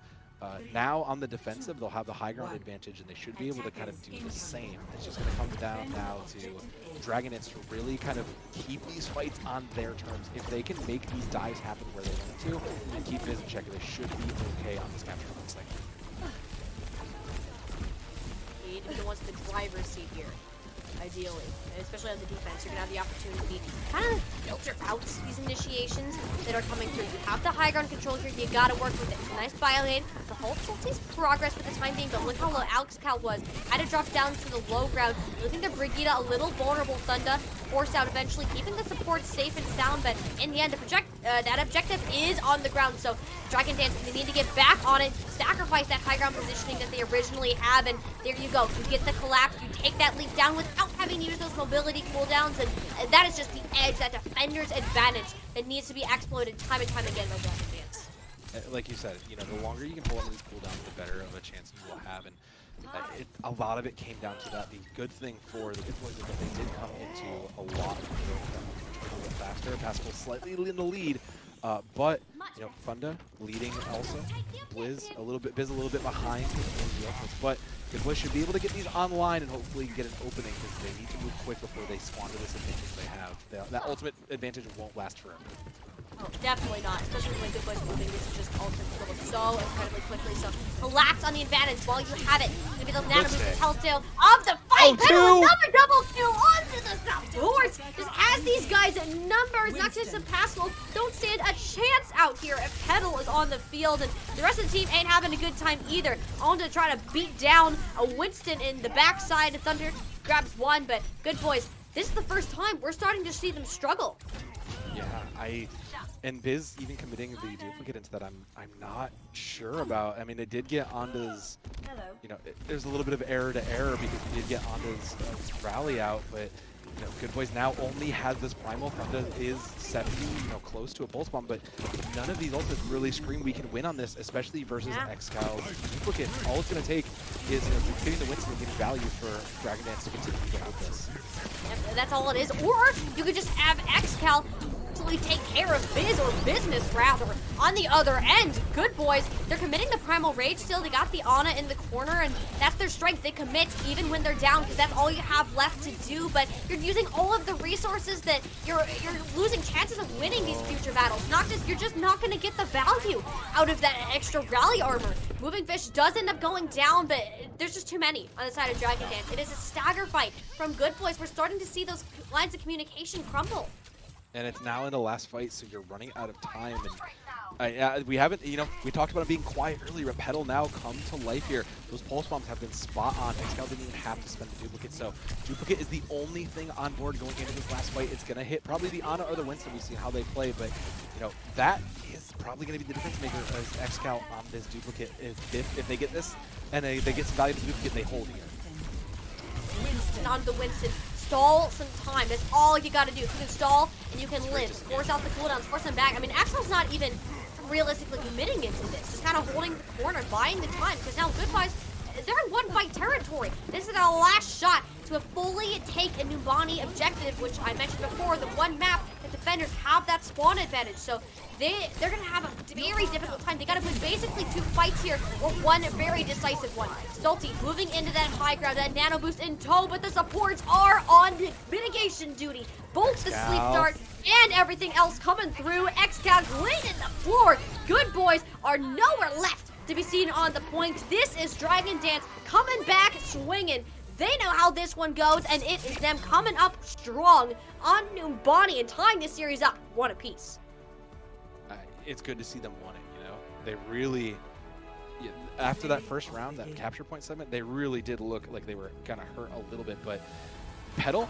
Now on the defensive, they'll have the high ground advantage, and they should be able to kind of do the same. It's just going to come down now to Dragon Dance to really kind of keep these fights on their terms. If they can make these dives happen where they want to and keep Biz in check, they should be okay on this capture point segment. Need to be the ones in the driver's seat here, ideally, especially on the defense. You're going to have the opportunity to kind of filter out these initiations that are coming through. You have the high ground control here. You got to work with it. Nice bio lane. The whole sees progress for the time being, but look how low Alex Cal was. Had to drop down to the low ground, leaving the Brigida a little vulnerable. Thunda forced out eventually, keeping the support safe and sound, but in the end, that objective is on the ground, so Dragon Dance, they need to get back on it, sacrifice that high ground positioning that they originally have, and there you go. You get the collapse, you take that leap down without having to use those mobility cooldowns, and that is just the edge, that defender's advantage that needs to be exploited time and time again by Dragon Dance. Like you said, the longer you can pull on these cooldowns, the better of a chance you will have, and a lot of it came down to that. The good thing for the Good Boys is that they did come into a lot of a little bit faster. Pascal slightly in the lead, but Thunda leading also. Biz a little bit behind in the offense, but Good Boys should be able to get these online and hopefully get an opening, because they need to move quick before they squander this advantage they have. That ultimate advantage won't last forever. Oh, definitely not, especially when Good Boys moving. This is just ultimate level so incredibly quickly. So collapse on the advantage while you have it. Gonna be the nano boost telltale of the fight. Petal, another double kill onto the supports. Just has these guys at numbers. Noctis and Pascal don't stand a chance out here if Petal is on the field, and the rest of the team ain't having a good time either. On to try to beat down a Winston in the backside. Thunder grabs one, but Good Boys, this is the first time we're starting to see them struggle. Yeah, and Biz even committing the duplicate into that, I'm not sure about. I mean, they did get Onda's, there's a little bit of error to error because we did get Onda's rally out, but Good Boys now only has this primal. Thunda is 70, close to a pulse bomb, but none of these ultimates really scream we can win on this, especially versus Xcal's duplicate. All it's going to take is getting the Winston and getting value for Dragon Dance to continue to hold this. Yep, that's all it is. Or you could just have Xcal take care of Biz, or business rather. On the other end, Good Boys, they're committing the primal rage still. They got the Ana in the corner, and that's their strength. They commit even when they're down, because that's all you have left to do. But you're using all of the resources that you're losing chances of winning these future battles. You're just not going to get the value out of that extra rally armor. Moving Fish does end up going down, but there's just too many on the side of Dragon Dance. It is a stagger fight from Good Boys. We're starting to see those lines of communication crumble. And it's now in the last fight, so you're running out of time. And we haven't, we talked about it being quiet earlier, but Petal now come to life here. Those pulse bombs have been spot on. Xcal didn't even have to spend the duplicate, so duplicate is the only thing on board going into this last fight. It's going to hit probably the Ana or the Winston. We see how they play, but that is probably going to be the difference maker as Xcal on this duplicate. If they get this and they get some value from the duplicate, they hold here. And on the Winston, stall some time. That's all you gotta do. If you can stall and you can live, force out the cooldowns, force them back. I mean, Axel's not even realistically committing into this. Just kind of holding the corner, buying the time. Because now Goodboys, they're in one fight territory. This is their last shot to fully take a Numbani objective, which I mentioned before, the one map that defenders have that spawn advantage. So they're gonna have a very difficult time. They gotta win basically 2 fights here, or one very decisive one. Salty moving into that high ground, that nano boost in tow, but the supports are on mitigation duty. Both the sleep dart and everything else coming through. XCal cleaning the floor. Good boys are nowhere left to be seen on the point. This is Dragon Dance coming back swinging. They know how this one goes, and it is them coming up strong on Numbani and tying this series up 1 apiece. It's good to see them win it, you know? They really, after that first round, that capture point segment, they really did look like they were kind of hurt a little bit, but Petal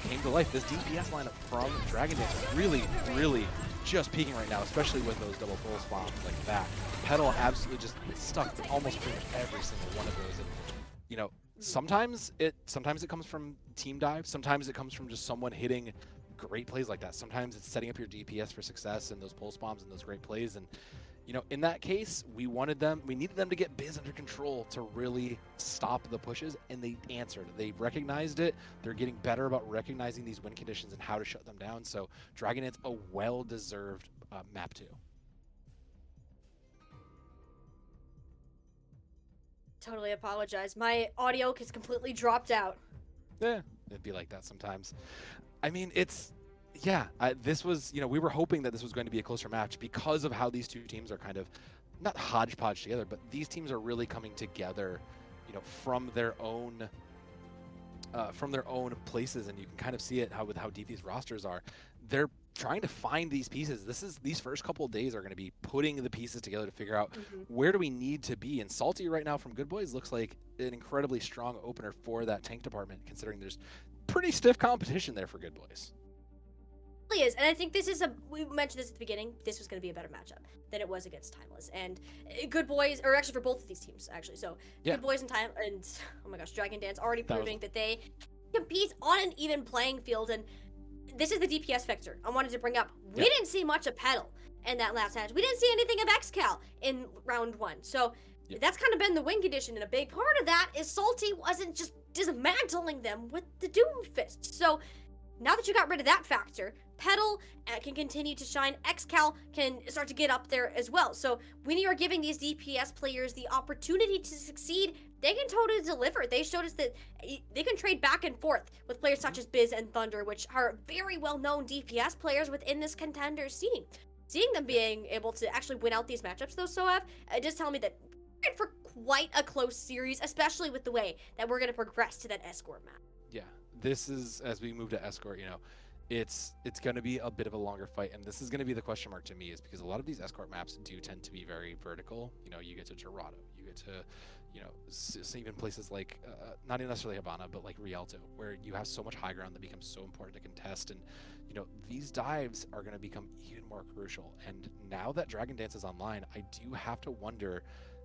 came to life. This DPS lineup from Dragon Dance is really just peaking right now, especially with those double full spawns like that. Petal absolutely just stuck almost pretty much every single one of those. And, you know, sometimes it comes from team dives, sometimes it comes from just someone hitting great plays like that. Sometimes it's setting up your DPS for success and those pulse bombs and those great plays. And, you know, in that case, we needed them to get Biz under control to really stop the pushes, and they answered. They recognized it. They're getting better about recognizing these win conditions and how to shut them down. So Dragon Dance, a well-deserved map 2. Totally apologize. My audio has completely dropped out. Yeah, it'd be like that sometimes. I mean, this was, you know, we were hoping that this was going to be a closer match because of how these two teams are kind of, not hodgepodge together, but these teams are really coming together, you know, from their own places, and you can kind of see it with how deep these rosters are. They're trying to find these pieces. These first couple of days are going to be putting the pieces together to figure out where do we need to be. And Salty right now from Good Boys looks like an incredibly strong opener for that tank department, considering there's pretty stiff competition there for Good Boys. It really is, and I think we mentioned this at the beginning, this was going to be a better matchup than it was against Timeless. And Good Boys, or actually for both of these teams, actually. So Good Boys and oh my gosh, Dragon Dance already proving that they compete on an even playing field. And this is the DPS vector I wanted to bring up. We didn't see much of Petal in that last match. We didn't see anything of XCal in round 1. So that's kind of been the win condition, and a big part of that is Salty wasn't just dismantling them with the Doomfist. So now that you got rid of that factor, Petal can continue to shine. XCal can start to get up there as well. So when you are giving these DPS players the opportunity to succeed, they can totally deliver. They showed us that they can trade back and forth with players such as Biz and Thunder, which are very well-known DPS players within this contender scene. Seeing them being able to actually win out these matchups, though, Soav, it does tell me that we're in for quite a close series, especially with the way that we're going to progress to that escort map. Yeah, this is, as we move to escort, you know, it's going to be a bit of a longer fight, and this is going to be the question mark to me, is because a lot of these escort maps do tend to be very vertical. You know, you get to Dorado, you get to, you know, even places like, not even necessarily Havana, but like Rialto, where you have so much high ground that becomes so important to contest. And, you know, these dives are going to become even more crucial. And now that Dragon Dance is online, I do have to wonder,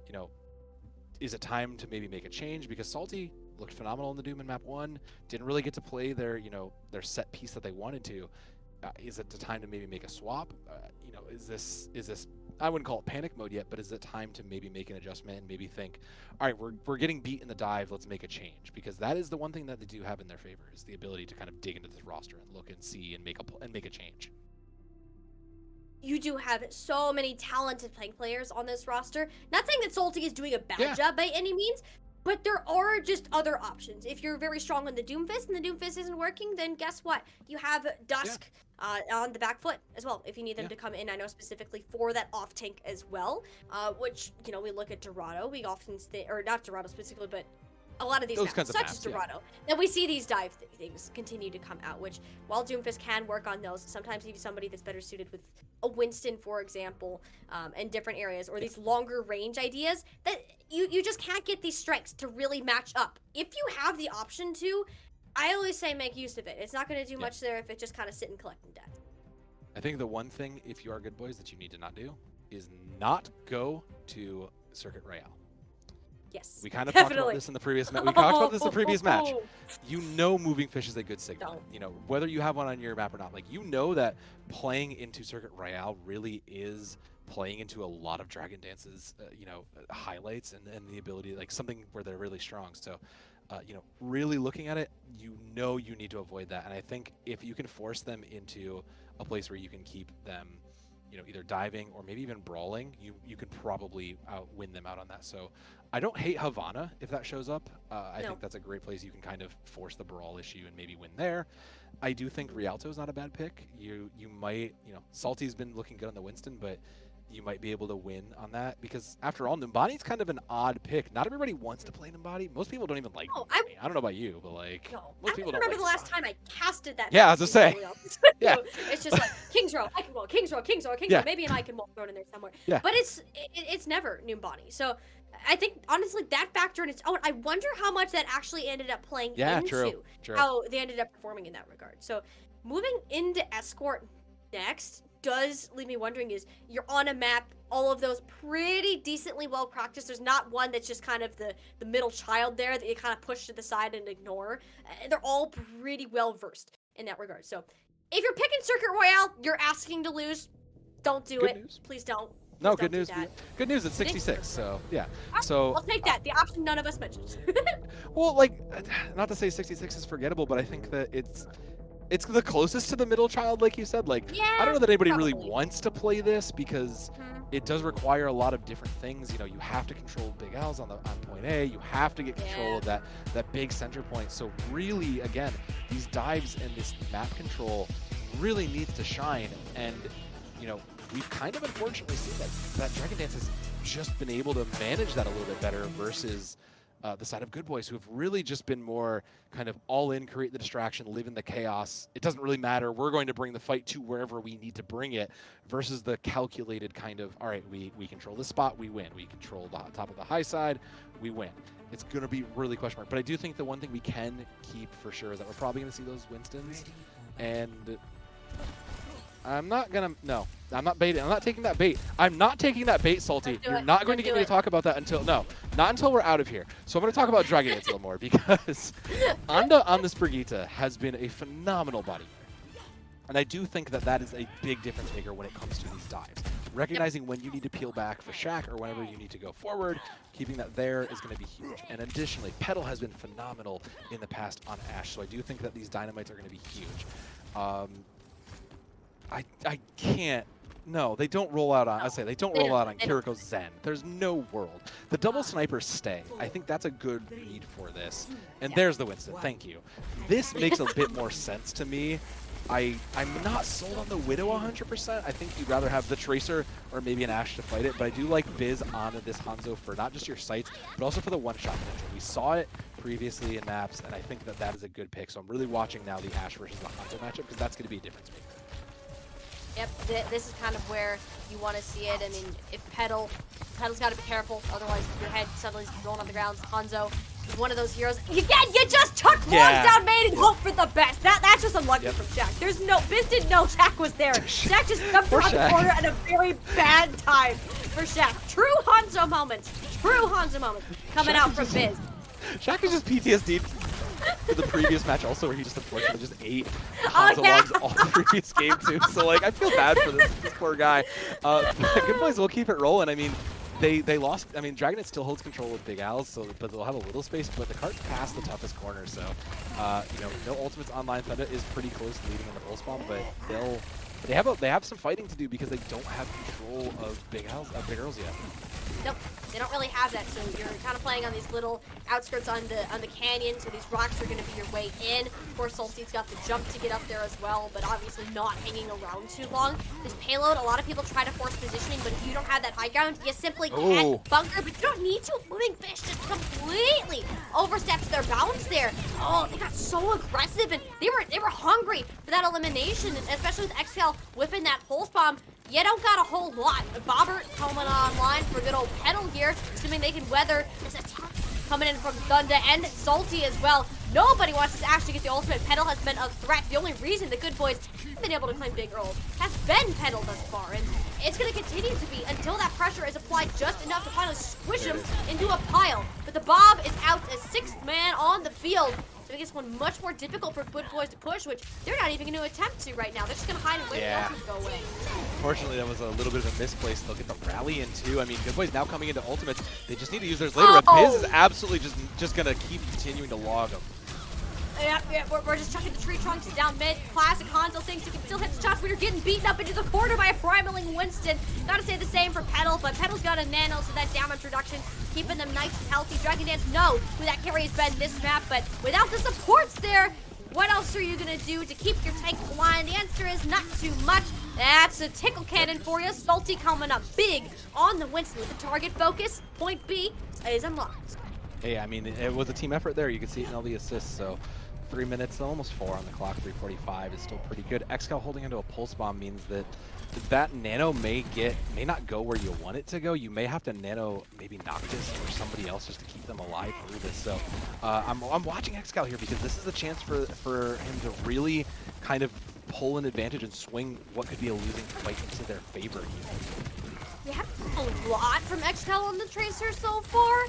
you know, is it time to maybe make a change? Because Salty looked phenomenal in the Doom in map 1, didn't really get to play their, you know, their set piece that they wanted to. Is it the time to maybe make a swap? You know, is this, I wouldn't call it panic mode yet, but is it time to maybe make an adjustment and maybe think, all right, we're getting beat in the dive, let's make a change? Because that is the one thing that they do have in their favor, is the ability to kind of dig into this roster and look and see and make a change. You do have so many talented playing players on this roster. Not saying that Salty is doing a bad job by any means, but there are just other options. If you're very strong on the Doomfist and the Doomfist isn't working, then guess what? You have Dusk on the back foot as well, if you need them to come in. I know specifically for that off tank as well, which, you know, we look at Dorado. We often or not Dorado specifically, but a lot of these maps, such as Dorado, that we see these dive things continue to come out, which while Doomfist can work on those, sometimes you need somebody that's better suited with a Winston, for example, in different areas, or these longer range ideas that you just can't get these strengths to really match up. If you have the option to, I always say make use of it. It's not going to do much there if it just kind of sit and collect in death. I think the one thing, if you are Good Boys, that you need to not do is not go to Circuit Royale. Yes, We kind of talked about definitely. this in the previous match. We talked about this in the previous match. Oh, You know moving fish is a good signal. don't. You know, whether you have one on your map or not, like you know that playing into Circuit Royale really is playing into a lot of Dragon Dance's, highlights and the ability, like something where they're really strong. So, really looking at it, you know you need to avoid that. And I think if you can force them into a place where you can keep them, either diving or maybe even brawling, you could probably win them out on that. So I don't hate Havana if that shows up. I No. think that's a great place you can kind of force the brawl issue and maybe win there. I do think Rialto is not a bad pick. You might, Salty's been looking good on the Winston, but you might be able to win on that because after all, Numbani's kind of an odd pick. Not everybody wants to play Numbani. Most people don't even like No, Numbani. I don't know about you, but like No, most I people don't don't remember like the last time I casted that. Yeah, I was gonna say. Yeah. It's just like King's Row, I can roll, King's Row, King's Row, King's Yeah. Row. Maybe an Icon Wall thrown in there somewhere. Yeah. But it's never Numbani. So I think honestly that factor in its own. I wonder how much that actually ended up playing into True. how they ended up performing in that regard. So moving into Escort next does leave me wondering is you're on a map, all of those pretty decently well practiced. There's not one that's just kind of the middle child there that you kind of push to the side and ignore. They're all pretty well versed in that regard. So if you're picking Circuit Royale, you're asking to lose. Don't do Good it. news. Please don't. No, Please good don't news. do that. Good news. It's 66. So yeah. So I'll take that. The option none of us mentioned. well, like, not to say 66 is forgettable, but I think that it's the closest to the middle child, like you said. Like, Yeah, I don't know that anybody really probably. wants to play this because Mhm. it does require a lot of different things. You have to control big L's on point A. You have to get control of that big center point. So really, again, these dives and this map control really needs to shine. And we've kind of unfortunately seen that Dragon Dance has just been able to manage that a little bit better versus the side of Good Boys, who have really just been more kind of all in, create the distraction, live in the chaos. It doesn't really matter. We're going to bring the fight to wherever we need to bring it versus the calculated kind of, all right, we control this spot, we win. We control the top of the high side, we win. It's going to be really question mark. But I do think the one thing we can keep for sure is that we're probably going to see those Winstons. And I'm not baiting. I'm not taking that bait. I'm not taking that bait, Salty. You're not going to get me to talk about that not until we're out of here. So I'm going to talk about Dragon Dance a little more because Anda on this Brigitte has been a phenomenal body player. And I do think that is a big difference maker when it comes to these dives. Recognizing when you need to peel back for Shaq or whenever you need to go forward, keeping that there is going to be huge. And additionally, Petal has been phenomenal in the past on Ashe, so I do think that these dynamites are going to be huge. I can't. No, they don't roll out on. I say they don't roll out on Kiriko's Zen. There's no world. The double snipers stay. I think that's a good read for this. And there's the Winston. Thank you. This makes a bit more sense to me. I'm not sold on the Widow 100%. I think you'd rather have the Tracer or maybe an Ashe to fight it. But I do like Biz on this Hanzo for not just your sights, but also for the one-shot potential. We saw it previously in maps, and I think that is a good pick. So I'm really watching now the Ashe versus the Hanzo matchup because that's going to be a difference maker. Yep, this is kind of where you want to see it. I mean, if Petal's got to be careful, otherwise your head suddenly is rolling on the ground. Hanzo is one of those heroes. Again, you just took one down main and hope for the best. That's just unlucky from Shaq. Biz didn't know Shaq was there. Shaq just jumped around the corner at a very bad time for Shaq. True Hanzo moments coming out from Biz. Shaq is just PTSD for the previous match also where he just unfortunately just ate Hanzo logs all the previous game too. So like I feel bad for this poor guy. Good Boys will keep it rolling. I mean, they lost. I mean, Dragon still holds control with Big Al's, but they'll have a little space. But the cart's past the toughest corner, so no ultimates online. Thunder is pretty close to leading on the full spawn, but they have some fighting to do because they don't have control of Big Earls yet. Nope, they don't really have that, so you're kind of playing on these little outskirts on the canyon, so these rocks are going to be your way in. Of course, Salty's got the jump to get up there as well, but obviously not hanging around too long. This payload, a lot of people try to force positioning, but if you don't have that high ground, you simply can't bunker, but you don't need to. Moving Fish just completely oversteps their bounds there. Oh, they got so aggressive, and they were hungry for that elimination, and especially with Exhale whipping that pulse bomb. You don't got a whole lot. Bobbert coming online for good old Petal here, assuming they can weather this attack coming in from Thunder and Salty as well. Nobody wants to actually get the ultimate. Petal has been a threat. The only reason the Good Boys have been able to claim Big Earl has been Petal thus far, and it's going to continue to be until that pressure is applied just enough to finally squish him into a pile. But but the Bob is out as 6th man on the field. So it gets one much more difficult for Good Boys to push, which they're not even going to attempt to right now. They're just going to hide and wait for the ultimate to go away. Unfortunately, that was a little bit of a misplaced. They'll get the rally in too. I mean, Good Boys now coming into ultimates. They just need to use theirs later. And Biz is absolutely just going to keep continuing to log them. Yeah, we're just chucking the tree trunks down mid. Classic Hanzo thinks he can still hit the shots, but you're getting beaten up into the corner by a primaling Winston. Gotta say the same for Petal, but Petal's got a nano, so that damage reduction, keeping them nice and healthy. Dragon Dance know who that carry has been this map, but without the supports there, what else are you gonna do to keep your tank blind? The answer is not too much. That's a tickle cannon for you. Salty coming up big on the Winston with the target focus. Point B is unlocked. Hey, I mean, it was a team effort there. You can see it in all the assists, so 3 minutes, almost 4 on the clock, 3:45 is still pretty good. Excal holding into a pulse bomb means that that nano may not go where you want it to go. You may have to nano maybe Noctis or somebody else just to keep them alive through this. So I'm watching Excal here because this is a chance for him to really kind of pull an advantage and swing what could be a losing fight into their favor. We have a lot from Excal on the Tracer so far,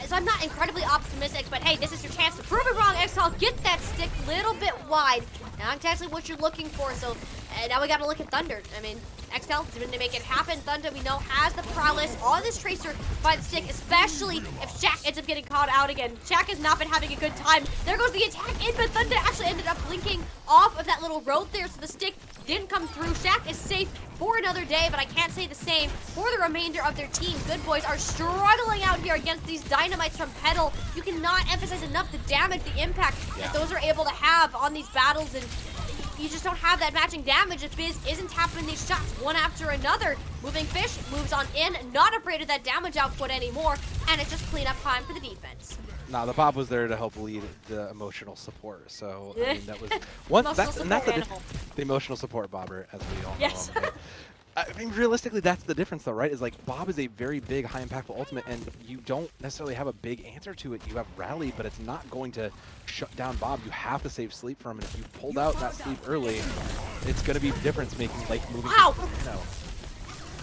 so I'm not incredibly optimistic, but hey, this is your chance to prove it wrong, Excal. Get that stick a little bit wide. Not exactly what you're looking for, so now we gotta look at Thunder. I mean, Excal is going to make it happen. Thunder, we know, has the prowess on this Tracer by the stick, especially if Shaq ends up getting caught out again. Shaq has not been having a good time. There goes the attack in, but Thunder actually ended up blinking off of that little road there, so the stick didn't come through. Shaq is safe for another day, but I can't say the same for the remainder of their team. Good Boys are struggling out here against these dynamites from Petal. You cannot emphasize enough the damage, the impact that those are able to have on these battles, and you just don't have that matching damage if Biz isn't tapping these shots one after another. Moving Fish moves on in, not afraid of that damage output anymore, and it's just cleanup time for the defense. Nah, the Bob was there to help lead the emotional support, so I mean, that was one. That's the emotional support bobber, as we all know him. But, I mean, realistically, that's the difference, though, right? Is like Bob is a very big, high impactful ultimate, and you don't necessarily have a big answer to it. You have rally, but it's not going to shut down Bob. You have to save sleep from him, and if you pulled out that sleep early, it's going to be difference making, like moving. Wow! No.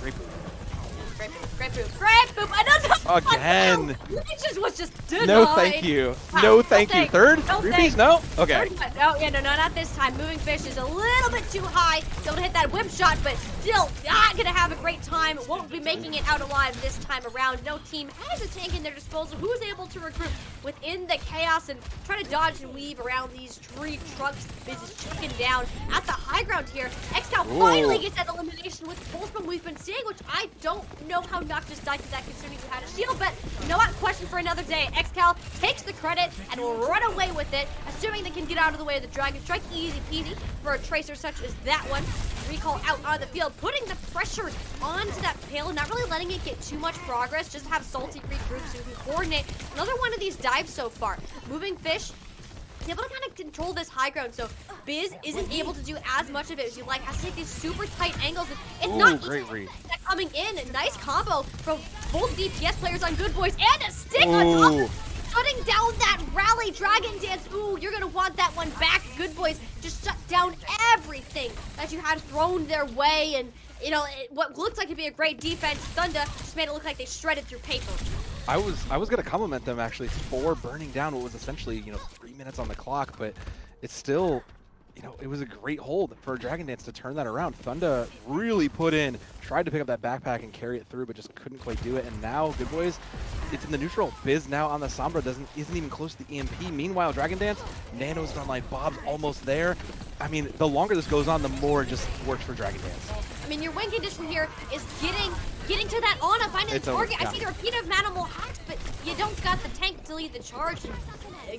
Great move. Great move. Great move. Another again. It just was just denied. No, thank you. Wow. No, thank you. Third? No, Repeats? No? Okay. No, yeah, no, not this time. Moving Fish is a little bit too high. Able to hit that whip shot, but still not gonna have a great time. Won't be making it out alive this time around. No team has a tank in their disposal. Who's able to recruit within the chaos and try to dodge and weave around these tree trunks? Biz is chicken down at the high ground here. Excal finally gets that elimination with the pulse bomb we've been seeing, which I don't know how Noctis died to that considering you had a shield, but you know what? Question for another day. Excal takes the credit and will run away with it, assuming they can get out of the way of the Dragon Strike. Easy peasy for a Tracer such as that one. Recall out on the field, putting the pressure onto that payload, not really letting it get too much progress, just have Salty regroup so he can coordinate. Another one of these dives so far. Moving Fish, he's able to kind of control this high ground, so Biz isn't able to do as much of it as you like. Has to take these super tight angles. It's not great read. Coming in. Nice combo from both DPS players on Good Boys, and a stick on top, shutting down that rally. Dragon Dance, ooh, you're gonna want that one back. Good Boys just shut down everything that you had thrown their way, and you know, what looked like it'd be a great defense, Thunder just made it look like they shredded through paper. I was gonna compliment them actually for burning down what was essentially 3 minutes on the clock, but it's still, it was a great hold for Dragon Dance to turn that around. Thunder really put in, tried to pick up that backpack and carry it through, but just couldn't quite do it. And now Good Boys, it's in the neutral. Biz now on the Sombra isn't even close to the EMP. Meanwhile, Dragon Dance, Nano's gone like Bob's almost there. I mean, the longer this goes on, the more it just works for Dragon Dance. I mean, your win condition here is getting to that Ana, finding the target. I see the repeat of Manimal hacks, but you don't got the tank to lead the charge.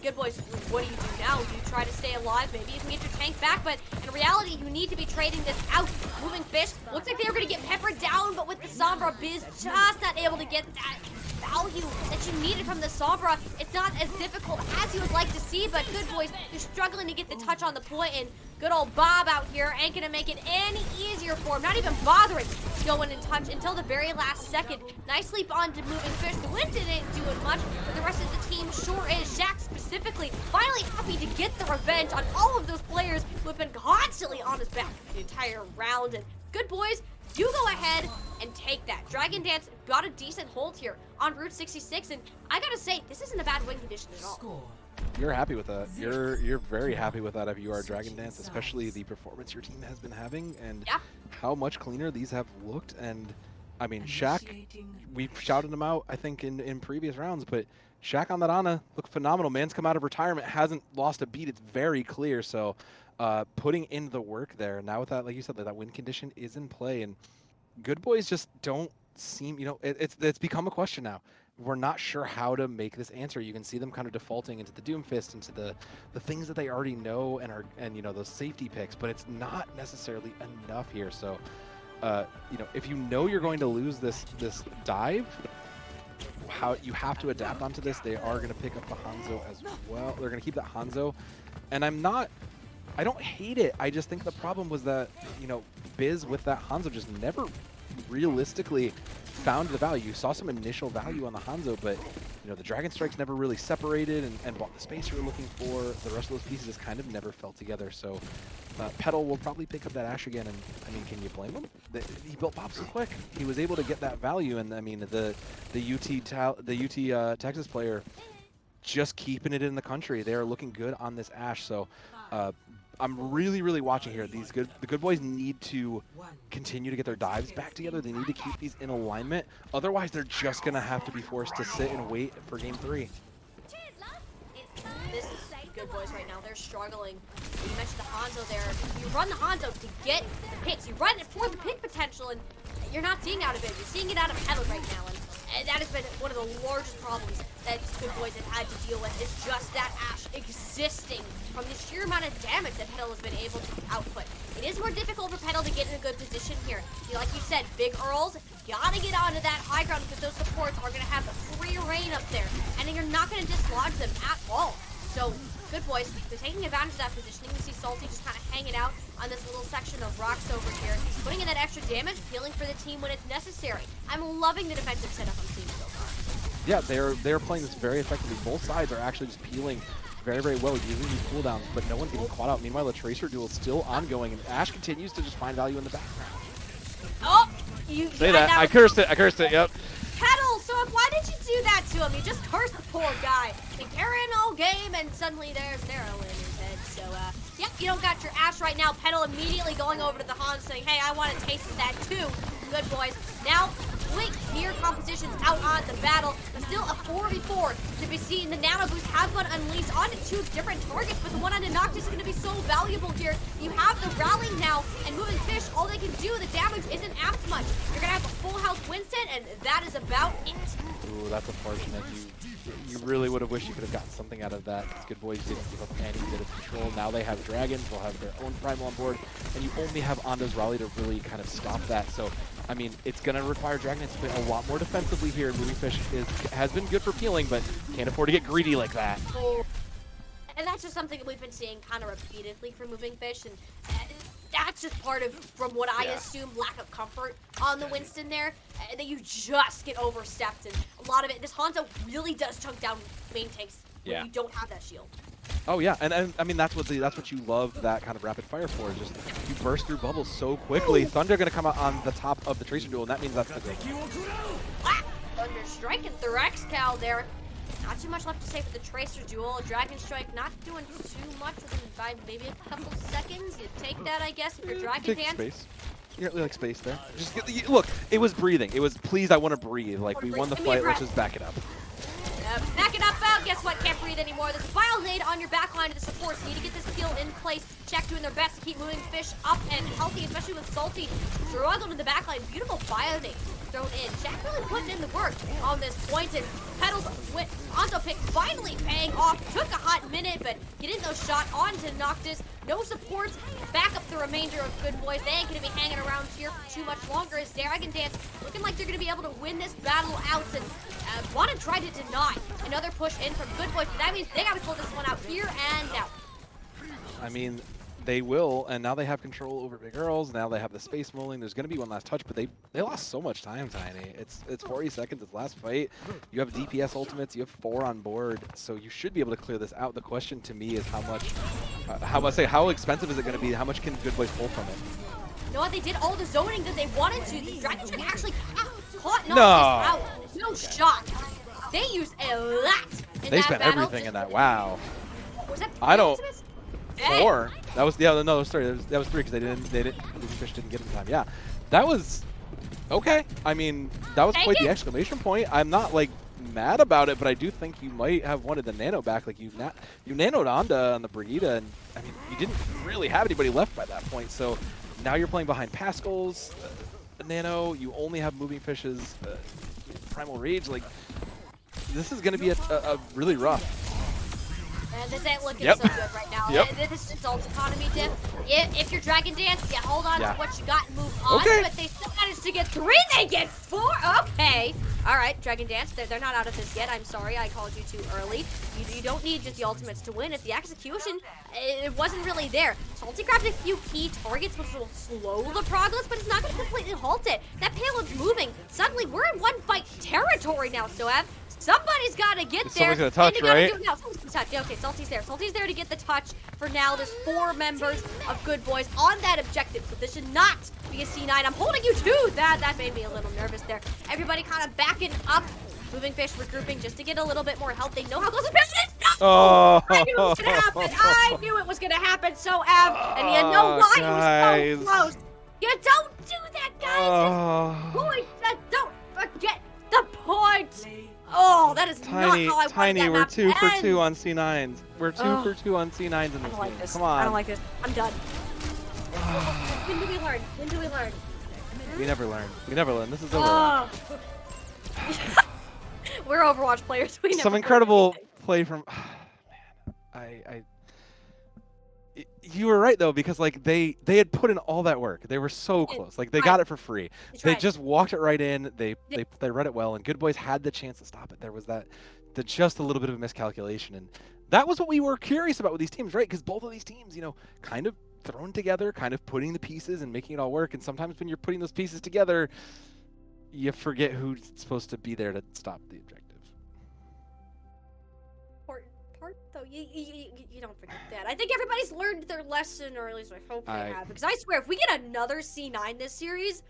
Good Boys, what do you do now? Do you try to stay alive? Maybe you can get your tank back, but in reality, you need to be trading this out. Moving Fish, looks like they were going to get peppered down, but with the Sombra, Biz just not able to get that value that you needed from the Sombra. It's not as difficult as you would like to see, but Good Boys, they're struggling to get the touch on the point, and good old Bob out here ain't gonna make it any easier for him, not even bothering to go in and touch until the very last second. Nice sleep on to Moving Fish. The Winston ain't doing much, but the rest of the team sure is. Shaq specifically, finally happy to get the revenge on all of those players who have been constantly on his back the entire round, and Good boys, you go ahead and take that. Dragon Dance got a decent hold here on Route 66, and I gotta say, this isn't a bad win condition at all. You're happy with that. You're very happy with that if you are Dragon Dance, especially the performance your team has been having and how much cleaner these have looked. And I mean, Shaq, we've shouted him out, I think, in previous rounds, but Shaq on that Ana looked phenomenal. Man's come out of retirement, hasn't lost a beat. It's very clear. So putting in the work there. Now with that, like you said, that win condition is in play, and Good Boys just don't seem, it's become a question now. We're not sure how to make this answer. You can see them kind of defaulting into the Doomfist, into the things that they already know and those safety picks, but it's not necessarily enough here. So, if you know you're going to lose this dive, how you have to adapt onto this. They are going to pick up the Hanzo as well. They're going to keep that Hanzo, and I don't hate it. I just think the problem was that, Biz with that Hanzo just never realistically found the value. You saw some initial value on the Hanzo, but the Dragon Strikes never really separated and bought the space you were looking for. The rest of those pieces just kind of never fell together. So Petal will probably pick up that Ashe again, and I mean, can you blame him? He built Pop so quick. He was able to get that value, and I mean, the UT Texas player just keeping it in the country. They are looking good on this Ashe. So I'm really watching here. The Good Boys need to continue to get their dives back together. They need to keep these in alignment. Otherwise, they're just going to have to be forced to sit and wait for game 3. This is Good Boys right now. They're struggling. You mentioned the Hanzo there. You run the Hanzo to get the picks. You run it for the pick potential, and you're not seeing out of it. You're seeing it out of Petal right now, and that has been one of the largest problems that Good Boys have had to deal with, is just that Ashe existing from the sheer amount of damage that Petal has been able to output. It is more difficult for Petal to get in a good position here. Like you said, Big Earls, gotta get onto that high ground because those supports are gonna have free reign up there, and then you're not gonna dislodge them at all. So, Good Boys, they're taking advantage of that positioning. You see Salty just kind of hanging out on this little section of rocks over here, putting in that extra damage, peeling for the team when it's necessary. I'm loving the defensive setup I'm seeing so far. Yeah, they're playing this very effectively. Both sides are actually just peeling very well, using these cooldowns, but no one's getting caught out. Meanwhile, the Tracer duel is still ongoing, and Ashe continues to just find value in the background. Oh, you say that. I cursed it. Yep. Petal, so why did you do that to him? You just cursed the poor guy. They carry an all game, and suddenly there's Daryl in his head. So, yep, you don't got your Ashe right now. Petal immediately going over to the Han saying, hey, I want a taste of that too. Good Boys. Now, Blink near compositions out on the battle, but still a 4v4 to be seen. The Nano Boost have been unleashed onto 2 different targets, but the one on Noctis is going to be so valuable here. You have the rallying now, and moving Fish, all they can do, the damage isn't apt much. You're going to have a full health Winston, and that is about it. Ooh, that's unfortunate. You really would have wished you could have gotten something out of that, because Good Boys didn't give up any bit of control. Now they have Dragons, they'll have their own Primal on board, and you only have Ando's Rally to really kind of stop that. So, I mean, it's going to require Dragons to play a lot more defensively here. Moving Fish has been good for peeling, but can't afford to get greedy like that. And that's just something that we've been seeing kind of repeatedly from Moving Fish, and that's just part of, from what I assume, lack of comfort on the Winston there, that you just get overstepped, and a lot of it, this Hanzo really does chunk down main tanks when you don't have that shield. Oh yeah, and I mean that's what you love that kind of rapid fire for. Just you burst through bubbles so quickly. Thunder gonna come out on the top of the Tracer duel, and that means that's the goal. Thunder Strike and Thorax Cal there. Not too much left to say for the Tracer duel. Dragon Strike not doing too much within by maybe a couple seconds. You take that, I guess, if you're Dragon Dance. Space. You got like space there. Just look, it was breathing. It was please, I want to breathe. Like we won the fight. Let's just back it up. Back it up, out. Guess what? Can't breathe anymore. There's a Bile Nade on your back line to the supports. Need to get this kill in place. Check doing their best to keep moving Fish up and healthy, especially with Salty struggling in the back line. Beautiful Bile Nade thrown in. Jack really putting in the work on this point, and Petal's Hanzo pick finally paying off. Took a hot minute, but getting those shot onto Noctis. No supports. Back up the remainder of Good Boys. They ain't gonna be hanging around here for too much longer as Dragon Dance looking like they're gonna be able to win this battle out, and want to try to deny another push in from Good Boys, but that means they gotta pull this one out here and now. I mean, they will, and now they have control over Big Earls. Now they have the space mulling. There's going to be one last touch, but they lost so much time, Tiny. It's 40 seconds. It's last fight. You have DPS ultimates. You have 4 on board, so you should be able to clear this out. The question to me is how expensive is it going to be? How much can Good Boys pull from it? know what? They did all the zoning that they wanted to. The Dragon Trick actually caught No. not just out. No shot. They used a lot in They that spent battle. everything in that. Wow. Was that I don't. ultimates? Dang. 4. That was no, that was 3. That was 3 because Moving Fish didn't get it in time. Yeah, that was okay. I mean, that was quite the exclamation point. I'm not like mad about it, but I do think you might have wanted the nano back. Like you nanoed Onda on the Brigitte, and I mean, you didn't really have anybody left by that point. So now you're playing behind Pascal's nano. You only have Moving Fish's Primal Rage. Like this is going to be a really rough. And this ain't looking so good right now. This is ult economy dip. If you're Dragon Dance, you hold on to what you got and move on. Okay. But they still managed to get 3. They get 4. Okay. All right, Dragon Dance. They're not out of this yet. I'm sorry, I called you too early. You don't need just the ultimates to win. If the execution, it wasn't really there. Salty grabbed a few key targets, which will slow the progress, but it's not going to completely halt it. That payload's moving. Suddenly, we're in one fight territory now, Soav. Somebody's got to get there. Someone's going to touch, right? Someone's going to touch. Okay, Salty's there. Salty's there to get the touch. For now, there's 4 members of Good Boys on that objective, so this should not be a C9. I'm holding you to that. That made me a little nervous there. Everybody kind of backing up. Moving Fish regrouping just to get a little bit more help. They know how close the pitch is. No! Oh. I knew it was going to happen. I knew it was going to happen. So, and you know why? Guys. It was so close. You don't do that, guys. Boys, don't forget the point. Oh, that is not how I wanted that we're map 2 to for end. 2 on C9s. We're 2 for 2 on C9s in I this don't like game. this. Come on. I don't like this. I'm done. When do we learn? When do we learn? We never learn. We never learn. This is over. Oh. We're Overwatch players. We never Some learn incredible anything. play from. Man, you were right though, because like they had put in all that work. They were so close. Like they got it for free. They just walked it right in. They read it well, and Good Boys had the chance to stop it. There was just a little bit of a miscalculation, and that was what we were curious about with these teams, right? Because both of these teams, kind of thrown together, kind of putting the pieces and making it all work. And sometimes when you're putting those pieces together, you forget who's supposed to be there to stop the objective. Part though, you don't forget that. I think everybody's learned their lesson, or at least I hope they have. Because I swear, if we get another C9 this series,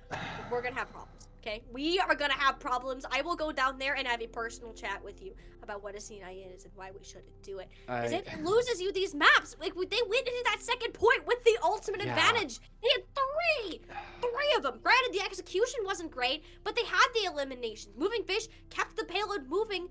we're gonna have problems. Okay, we are gonna have problems. I will go down there and have a personal chat with you about what a C9 is and why we shouldn't do it. Because it loses you these maps. Like they went into that second point with the ultimate advantage. They had three of them. Granted, the execution wasn't great, but they had the eliminations. Moving Fish kept the payload moving,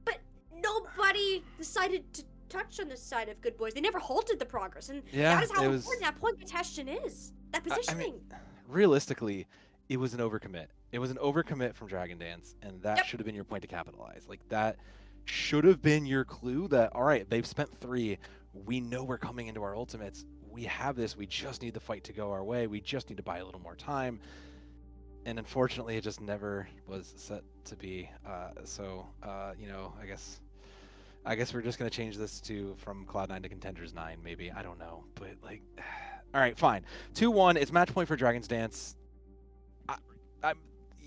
but nobody decided to touch on this side of Good Boys. They never halted the progress, and that is how important that point contention is. That positioning. I mean, realistically, it was an overcommit. It was an overcommit from Dragon Dance, and that should have been your point to capitalize. Like that should have been your clue that, all right, they've spent 3. We know we're coming into our ultimates. We have this. We just need the fight to go our way. We just need to buy a little more time. And unfortunately, it just never was set to be. I guess we're just gonna change this from Cloud9 to Contenders 9, maybe. I don't know, but like, all right, fine. 2-1. It's match point for Dragon's Dance.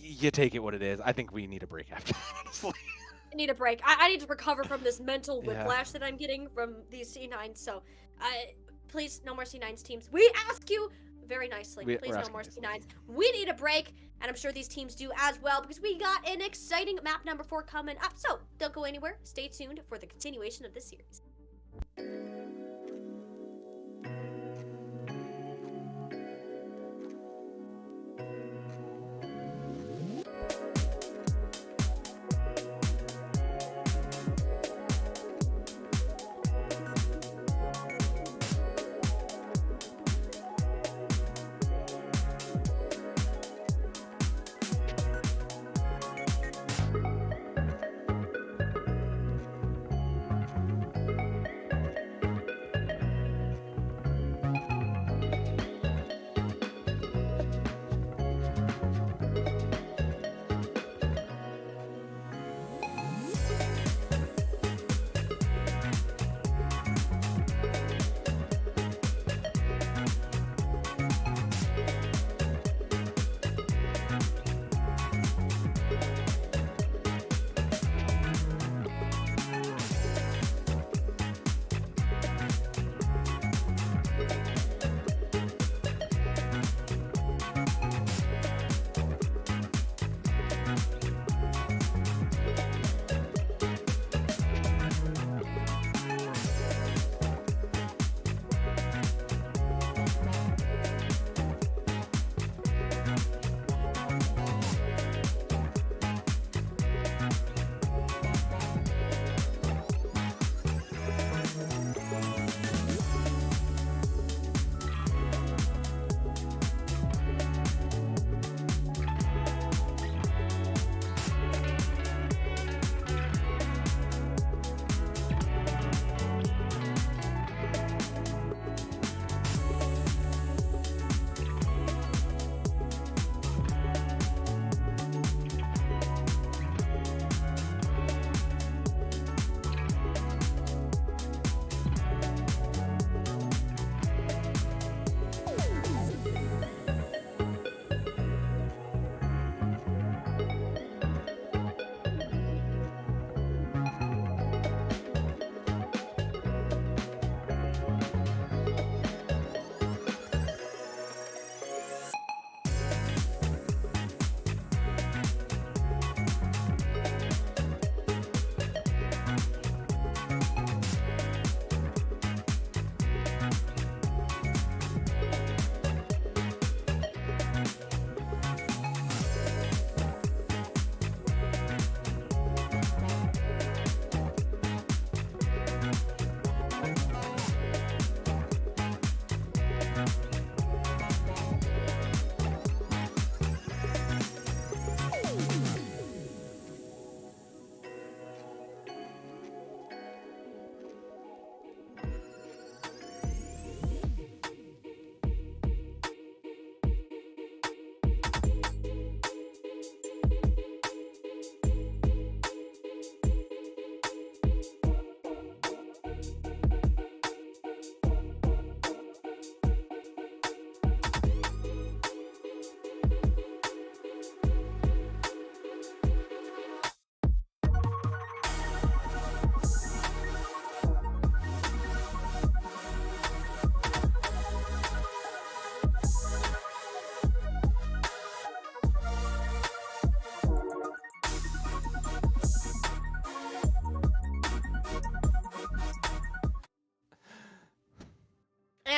You take it what it is. I think we need a break after that, honestly. I need a break. I need to recover from this mental whiplash that I'm getting from these C9s. So, please, no more C9s teams. We ask you very nicely. Please, no more C9s. We need a break, and I'm sure these teams do as well, because we got an exciting map number 4 coming up. So, don't go anywhere. Stay tuned for the continuation of this series.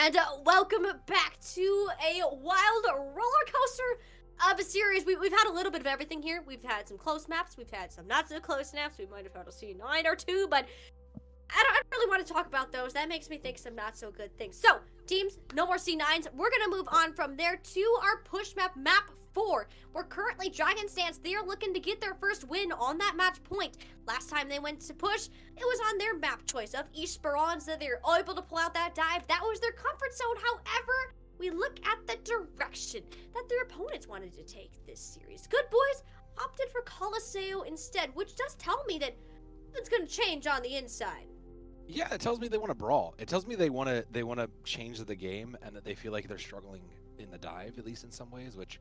And welcome back to a wild roller coaster of a series. We've had a little bit of everything here. We've had some close maps. We've had some not so close maps. We might have had a C9 or two, but I don't really want to talk about those. That makes me think some not so good things. So, teams, no more C9s. We're going to move on from there to our push map, map 4. We're currently Dragon's Dance. They are looking to get their first win on that match point. Last time they went to push, it was on their map choice of Esperanza. They're able to pull out that dive. That was their comfort zone. However, we look at the direction that their opponents wanted to take this series. Good Boys opted for Coliseo instead, which does tell me that it's going to change on the inside. Yeah, it tells me they want to brawl. It tells me they want to change the game, and that they feel like they're struggling in the dive, at least in some ways, which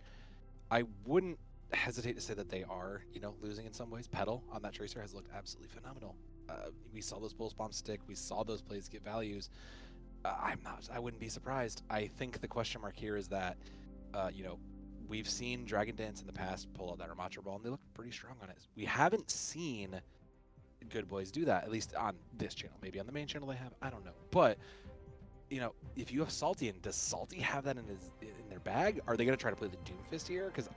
I wouldn't hesitate to say that they are, losing in some ways. Petal on that tracer has looked absolutely phenomenal. We saw those pulse bombs stick. We saw those plays get values. I wouldn't be surprised. I think the question mark here is that, we've seen Dragon Dance in the past pull out that Ramatra ball, and they look pretty strong on it. We haven't seen Good Boys do that, at least on this channel. Maybe on the main channel they have, I don't know. But if you have Salty, and does Salty have that in their bag? Are they gonna try to play the Doomfist here? Because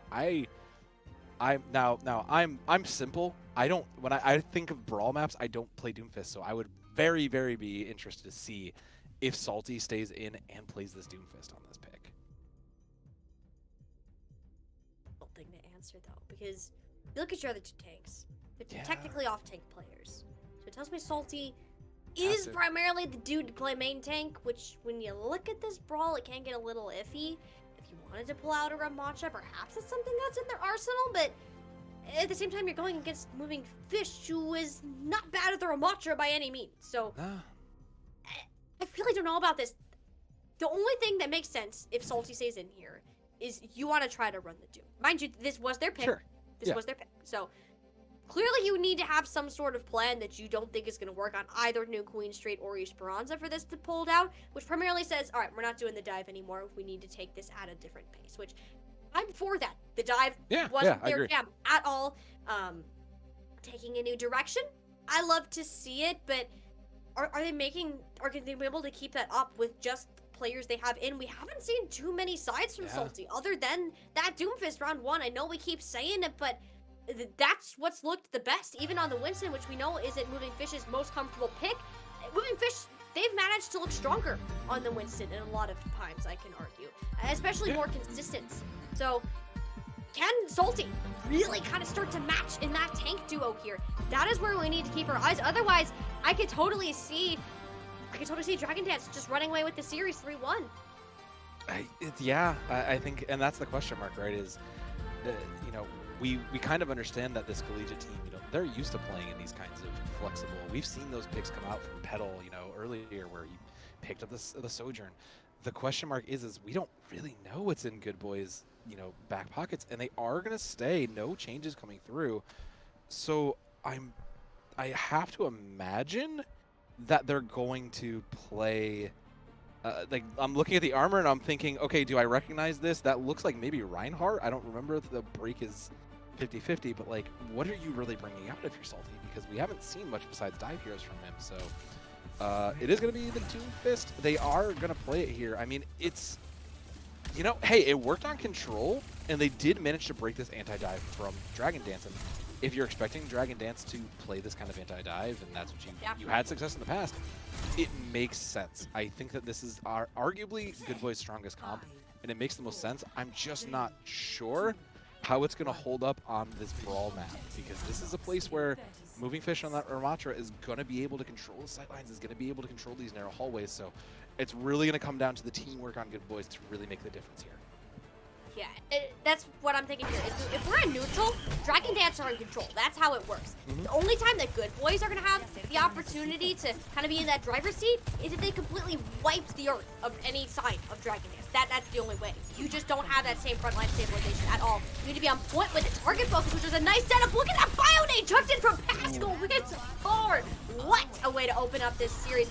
I'm simple. When I think of brawl maps, I don't play Doomfist, so I would very, very be interested to see if Salty stays in and plays this Doomfist on this pick. Thing to answer though, because you look at your other two tanks. They're technically off-tank players. So it tells me Salty is primarily the dude to play main tank, which when you look at this brawl, it can get a little iffy. If you wanted to pull out a Ramatra, perhaps it's something that's in their arsenal, but at the same time, you're going against Moving Fish, who is not bad at the Ramatra by any means. So I really don't know about this. The only thing that makes sense if Salty stays in here is you want to try to run the Doom. Mind you, this was their pick. Sure. This was their pick. So clearly, you need to have some sort of plan that you don't think is going to work on either New Queen Street or Esperanza for this to pulled out, which primarily says, all right, we're not doing the dive anymore. We need to take this at a different pace, which I'm for that. The dive wasn't their jam at all. Taking a new direction, I love to see it, but are they going to be able to keep that up with just players they have in? We haven't seen too many sides from Salty, other than that Doomfist round 1. I know we keep saying it, but that's what's looked the best, even on the Winston, which we know isn't Moving Fish's most comfortable pick. Moving Fish, they've managed to look stronger on the Winston in a lot of times, I can argue, especially more consistent. So can Salty really kind of start to match in that tank duo here? That is where we need to keep our eyes. Otherwise, I could totally see Dragon Dance just running away with the series 3-1. I think, and that's the question mark, right? Is we kind of understand that this collegiate team, they're used to playing in these kinds of flexible. We've seen those picks come out from Petal, earlier, where he picked up the Sojourn. The question mark is we don't really know what's in Good Boys, back pockets, and they are gonna stay. No changes coming through. So I have to imagine that they're going to play. I'm looking at the armor and I'm thinking, okay, do I recognize this? That looks like maybe Reinhardt. I don't remember if the break is 50-50, but what are you really bringing out if you're Salty? Because we haven't seen much besides dive heroes from him. So it is going to be the Doomfist. They are going to play it here. I mean, it's, hey, it worked on control, and they did manage to break this anti-dive from Dragon Dance. And if you're expecting Dragon Dance to play this kind of anti-dive, and that's what you had success in the past, it makes sense. I think that this is arguably Good Boy's strongest comp, and it makes the most sense. I'm just not sure how it's going to hold up on this brawl map, because this is a place where Moving Fish on that Ramatra is going to be able to control the sightlines, is going to be able to control these narrow hallways. So it's really going to come down to the teamwork on Good Boys to really make the difference here. Yeah, that's what I'm thinking here. If we're in neutral, Dragon Dance are in control. That's how it works. The only time that Good Boys are going to have the opportunity to kind of be in that driver's seat is if they completely wiped the earth of any side of Dragon Dance. That's the only way. You just don't have that same frontline stabilization at all. You need to be on point with the target focus, which is a nice setup. Look at that Bionade chucked in from Pascal. It's hard. What a way to open up this series.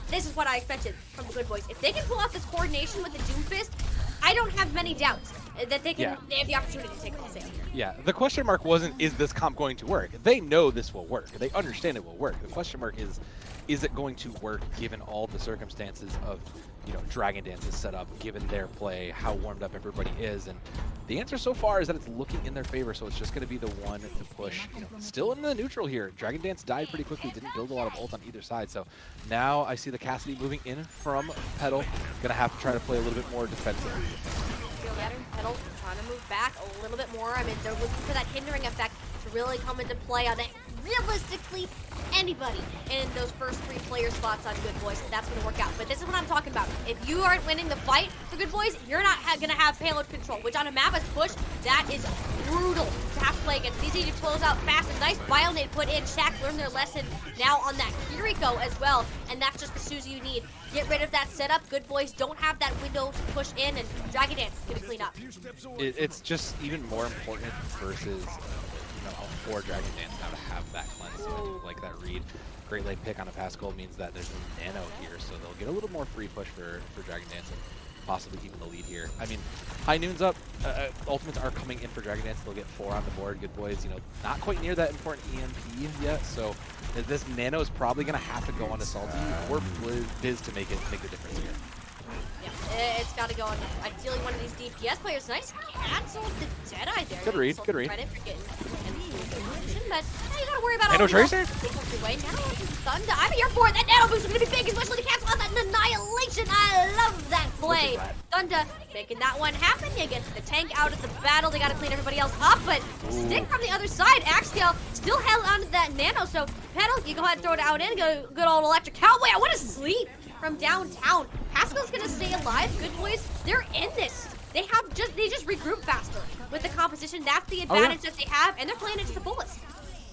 This is what I expected from the Good Boys. If they can pull off this coordination with the Doomfist, I don't have many doubts that they can. They have the opportunity to take Coliseo here. Yeah, the question mark wasn't, is this comp going to work? They know this will work. They understand it will work. The question mark is is it going to work given all the circumstances of, Dragon Dance's setup, given their play, how warmed up everybody is? And the answer so far is that it's looking in their favor, so it's just going to be the one to push. Still in the neutral here. Dragon Dance died pretty quickly, didn't build a lot of ult on either side. So now I see the Cassidy moving in from Petal. Going to have to try to play a little bit more defensive. Petal trying to move back a little bit more. I mean, they're looking for that hindering effect to really come into play on it. Realistically, anybody in those first 3 player spots on Good Boys, that's going to work out. But this is what I'm talking about. If you aren't winning the fight for Good Boys, you're not going to have payload control, which on a map as Push, that is brutal to have to play against. It's easy to close out fast. A nice bio nade put in. Shaq learned their lesson now on that Kiriko as well, and that's just the Suzy you need. Get rid of that setup. Good Boys don't have that window to push in, and Dragon Dance is going to clean up. It's just even more important versus for Dragon Dance now to have that cleanse, like that read. Great late pick on a pass goal means that there's a nano here, so they'll get a little more free push for Dragon Dance and possibly keeping the lead here. I mean, High Noon's up. Ultimates are coming in for Dragon Dance. They'll get 4 on the board. Good Boys, not quite near that important EMP yet, so this nano is probably going to have to go on to Salty or Biz to make the difference here. Yeah, it's got to go on ideally one of these DPS players. Nice cancel the Deadeye there. Good read, good read. Credit for getting but you gotta worry about Nano Tracer? Thunder. I'm here for it. That nano boost is gonna be big, especially the cancel on that Annihilation. I love that play. Thunder making that one happen. You get the tank out of the battle. They gotta clean everybody else up, but Stick from the other side. Axial still held onto that nano, so Petal, you go ahead and throw it out in. Go good old Electric Cowboy. I want to sleep from downtown. Pascal's gonna stay alive. Good Boys, they're in this. They just regroup faster with the composition. That's the advantage that they have, and they're playing it to the fullest.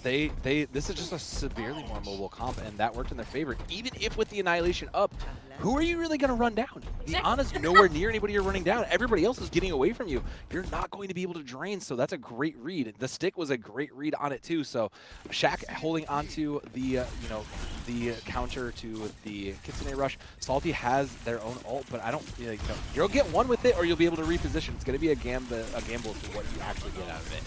This is just a severely more mobile comp, and that worked in their favor. Even if with the Annihilation up, who are you really going to run down? Be honest, nowhere near anybody you're running down. Everybody else is getting away from you. You're not going to be able to drain, so that's a great read. The stick was a great read on it too. So Shaq holding onto the the counter to the Kitsune Rush. Salty has their own ult, but I don't you'll get one with it, or you'll be able to reposition. It's going to be a gamble to what you actually get out of it.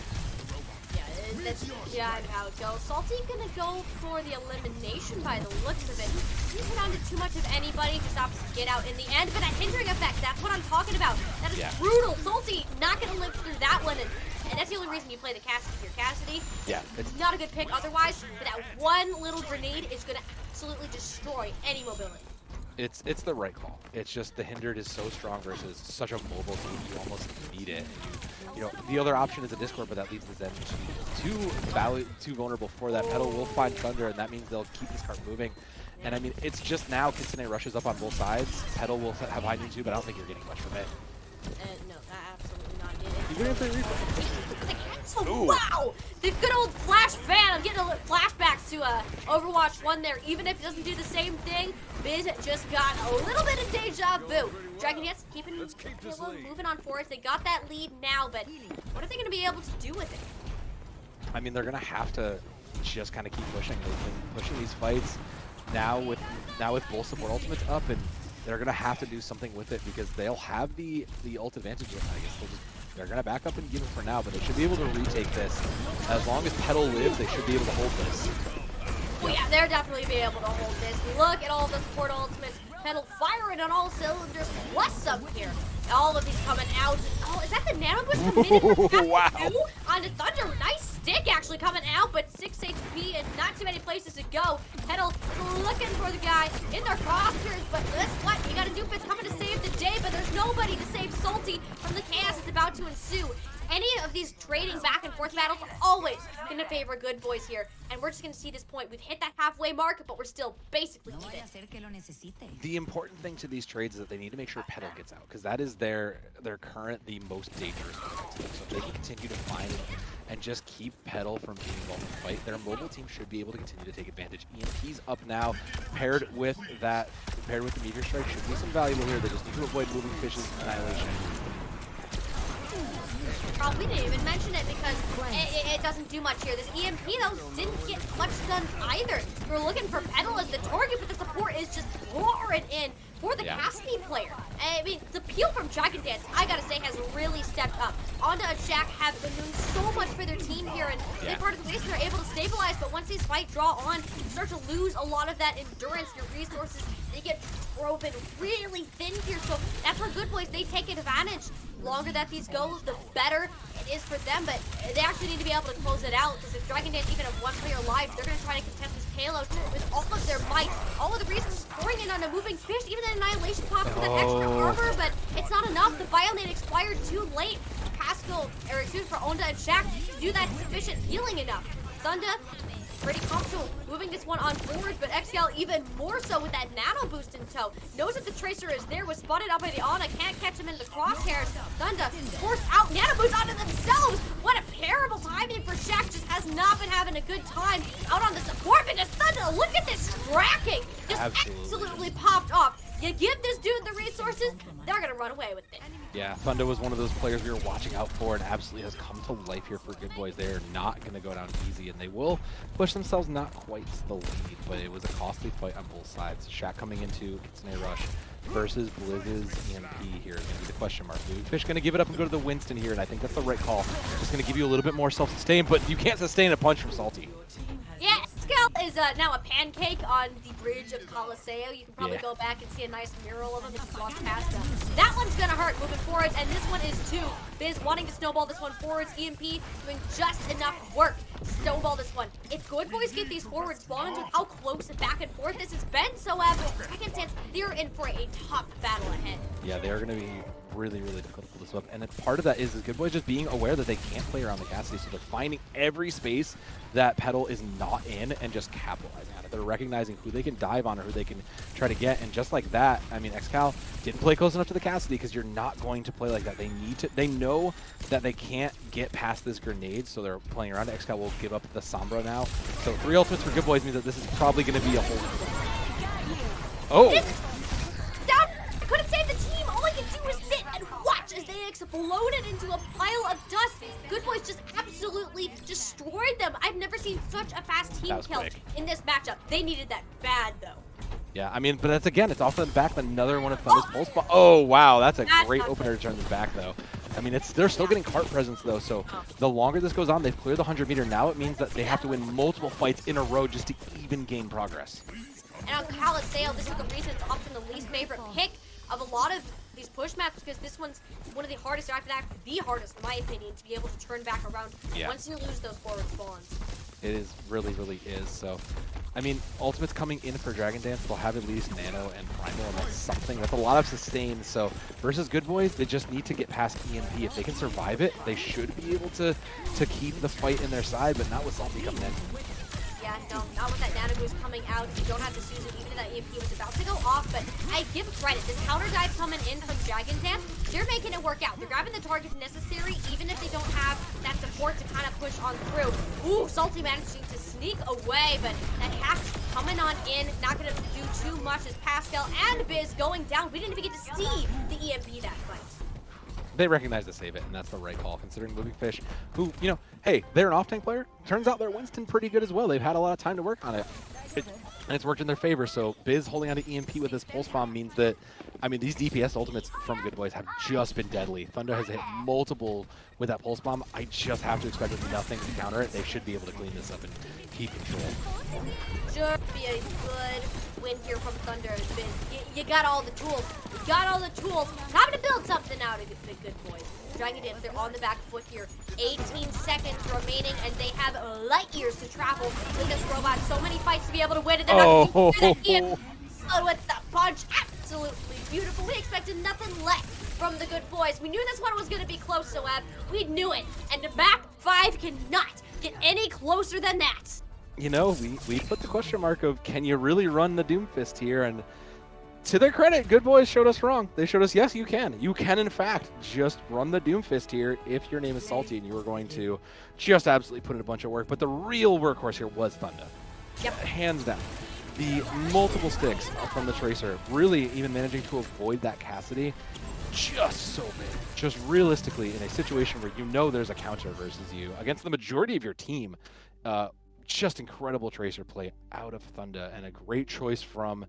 Yeah, how it goes. Salty gonna go for the elimination by the looks of it. He's put onto too much of anybody, just opts to get out in the end. But that hindering effect, that's what I'm talking about. That is brutal. Salty not gonna live through that one, and that's the only reason you play the Cassidy here. Cassidy, it's not a good pick otherwise, but that one little grenade is gonna absolutely destroy any mobility. It's the right call. It's just the hindered is so strong versus such a mobile team. You almost need it. The other option is a Discord, but that leaves the Zen too vulnerable for that. Petal will find Thunder, and that means they'll keep this cart moving. And I mean, it's just now Kitsune rushes up on both sides. Petal will have High Noon too, but I don't think you're getting much from it. No, absolutely not getting. You're going to replay. Oh, wow! The good old Flash fan. I'm getting a flashbacks to Overwatch 1 there. Even if it doesn't do the same thing, Biz just got a little bit of deja vu. Dragon Dance moving on forward. They got that lead now, but what are they going to be able to do with it? I mean, they're going to have to just kind of keep pushing. They've been pushing these fights now with both support ultimates up, and they're going to have to do something with it because they'll have the ult advantage. I guess they're going to back up and give it for now, but they should be able to retake this. As long as Petal lives, they should be able to hold this. Well, yeah, they're definitely be able to hold this. Look at all the support ultimates. Petal firing on all cylinders. What's up here? All of these coming out. Oh, is that the nano boost coming in? Wow. Onto Thunder. Nice stick actually coming out, but 6 HP and not too many places to go. Petal looking for the guy in their crosshairs, but guess what? You got a Doofus coming to save the day, but there's nobody to save Salty from the chaos that's about to ensue. Any of these trading back and forth battles are always going to favor Good Boys here, and we're just going to see this point. We've hit that halfway mark, but we're still basically even. The important thing to these trades is that they need to make sure Petal gets out, because that is their current, the most dangerous moment. So if they can continue to find and just keep Petal from being involved in the fight, their mobile team should be able to continue to take advantage. EMP's up now, paired with the Meteor Strike, should be some valuable here. They just need to avoid moving Fish's Annihilation. We didn't even mention it because it doesn't do much here. This EMP, though, didn't get much done either. We're looking for Petal as the target, but the support is just pouring in for the Cassidy player. I mean, the peel from Dragon Dance, I gotta say, has really stepped up. Onto a Jack have been doing so much for their team here there, and mid part of the race they're able to stabilize, but once these fight draw on, you start to lose a lot of that endurance, your resources, they get broken really thin here, so that's where Good Boys, they take advantage. The longer that these go, the better it is for them, but they actually need to be able to close it out, because if Dragon Dance even have one player alive, they're going to try to contest this payload with all of their might, all of the resources pouring in on a moving fish, even an Annihilation Pop with that extra armor, but it's not enough. The Violate expired too late. Pascal, or excuse me, for Onda and Shaq to do that sufficient healing enough. Thunda, pretty comfortable moving this one on forward, but XL even more so with that nano boost in tow. Knows that the Tracer is there, was spotted out by the Ana, can't catch him in the crosshairs. Thunda forced out nano boost onto themselves. What a terrible timing for Shaq, just has not been having a good time out on the support, but just Thunda, look at this tracking. Just absolutely popped off. You give this dude the resources, they're gonna run away with it. Yeah, Thunda was one of those players we were watching out for and absolutely has come to life here for Good Boys. They are not going to go down easy, and they will push themselves not quite to the lead, but it was a costly fight on both sides. Shaq coming into Kitsune Rush versus Blizz's EMP here is going to be the question mark. Fish going to give it up and go to the Winston here, and I think that's the right call. Just going to give you a little bit more self-sustain, but you can't sustain a punch from Salty. Yeah, Scal is now a pancake on the bridge of Coliseo. You can probably go back and see a nice mural of him as he walks past them. That one's going to hurt moving forwards, and this one is too. Biz wanting to snowball this one forwards. EMP doing just enough work to snowball this one. If Good Boys get these forward spawns with how close and back and forth this has been, so Dragon Dance, they're in for a tough battle ahead. Yeah, they are going to be really, really difficult to pull this up. And then part of that is Good Boys just being aware that they can't play around the Cassidy, so they're finding every space that Petal is not in and just capitalizing on it. They're recognizing who they can dive on or who they can try to get, and just like that, I mean, XCal didn't play close enough to the Cassidy because you're not going to play like that. They need to, they know that they can't get past this grenade, so they're playing around. XCal will give up the Sombra now. So 3 ultimates for Good Boys means that this is probably going to be a whole... Oh! Couldn't save the team. All I can do is sit and watch as they exploded into a pile of dust. Good Boys just absolutely destroyed them. I've never seen such a fast team kill in this matchup. They needed that bad, though. Yeah, I mean, but that's again, it's off the back of another one of Thunder's pulse. Oh, wow, that's a great opener to turn this back, though. I mean, they're still getting cart presence, though, so the longer this goes on, they've cleared the 100-meter. Now it means that they have to win multiple fights in a row just to even gain progress. And on Coliseo, this is the reason it's often the least favorite pick of a lot of these push maps, because this one's one of the hardest, or after that, the hardest, in my opinion, to be able to turn back around once you lose those forward spawns. It is, really, really is. So, I mean, Ultimate's coming in for Dragon Dance. They'll have at least Nano and Primal, and that's something. That's a lot of sustain. So, versus Good Boys, they just need to get past EMP. If they can survive it, they should be able to keep the fight in their side, but not with Salty coming in. Yeah, no, not with that nano boost coming out. You don't have to use it even if that EMP was about to go off, but I give credit. This counter dive coming in from Dragon Dance, they're making it work out. They're grabbing the targets necessary, even if they don't have that support to kind of push on through. Ooh, Salty managing to sneak away, but that hack coming on in, not going to do too much as Pascal and Biz going down. We didn't even get to see the EMP that fight. They recognize to save it, and that's the right call, considering Moving Fish, who, you know, hey, they're an off-tank player. Turns out they're Winston pretty good as well. They've had a lot of time to work on it, and it's worked in their favor. So Biz holding on to EMP with this Pulse Bomb means that, I mean, these DPS ultimates from Good Boys have just been deadly. Thunda has hit multiple with that Pulse Bomb. I just have to expect nothing to counter it. They should be able to clean this up and keep control. Should be a good win here from Thunder. You got all the tools. You got all the tools. Time to build something out of the Good Boys. Dragon Dance, they're on the back foot here. 18 seconds remaining, and they have light years to travel with this robot. So many fights to be able to win, and they're not going to do that with the punch. Absolutely beautiful. We expected nothing less from the Good Boys. We knew this one was going to be close, so we knew it. And the map 5 cannot get any closer than that. You know, we put the question mark of, can you really run the Doomfist here? And to their credit, Good Boys showed us wrong. They showed us, yes, you can. You can, in fact, just run the Doomfist here if your name is Salty and you were going to just absolutely put in a bunch of work. But the real workhorse here was Thunda. Yep. Hands down. The multiple sticks from the Tracer, really even managing to avoid that Cassidy, just so big. Just realistically, in a situation where you know there's a counter versus you, against the majority of your team, just incredible Tracer play out of Thunda, and a great choice from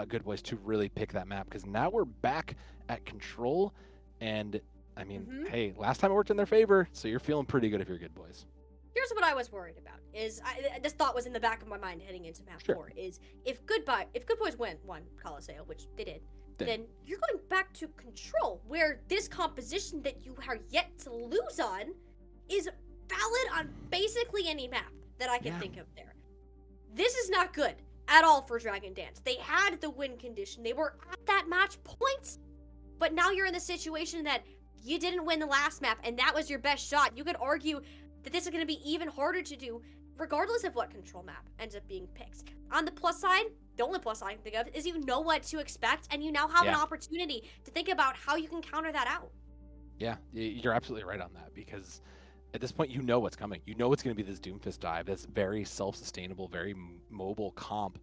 Good Boys to really pick that map, because now we're back at control. And I mean, hey, last time it worked in their favor, so you're feeling pretty good if you're Good Boys. Here's what I was worried about. This thought was in the back of my mind heading into map Sure. 4. Is if Good Boys won Colosseo, which they did, then you're going back to control, where this composition that you are yet to lose on is valid on basically any map that I can think of there. This is not good at all for Dragon Dance. They had the win condition. They were at that match point, but now you're in the situation that you didn't win the last map, and that was your best shot. You could argue that this is going to be even harder to do, regardless of what control map ends up being picked. On the plus side, the only plus side I can think of is you know what to expect, and you now have an opportunity to think about how you can counter that out. Yeah, you're absolutely right on that, because at this point, you know what's coming. You know it's going to be this Doomfist dive, this very self-sustainable, very mobile comp.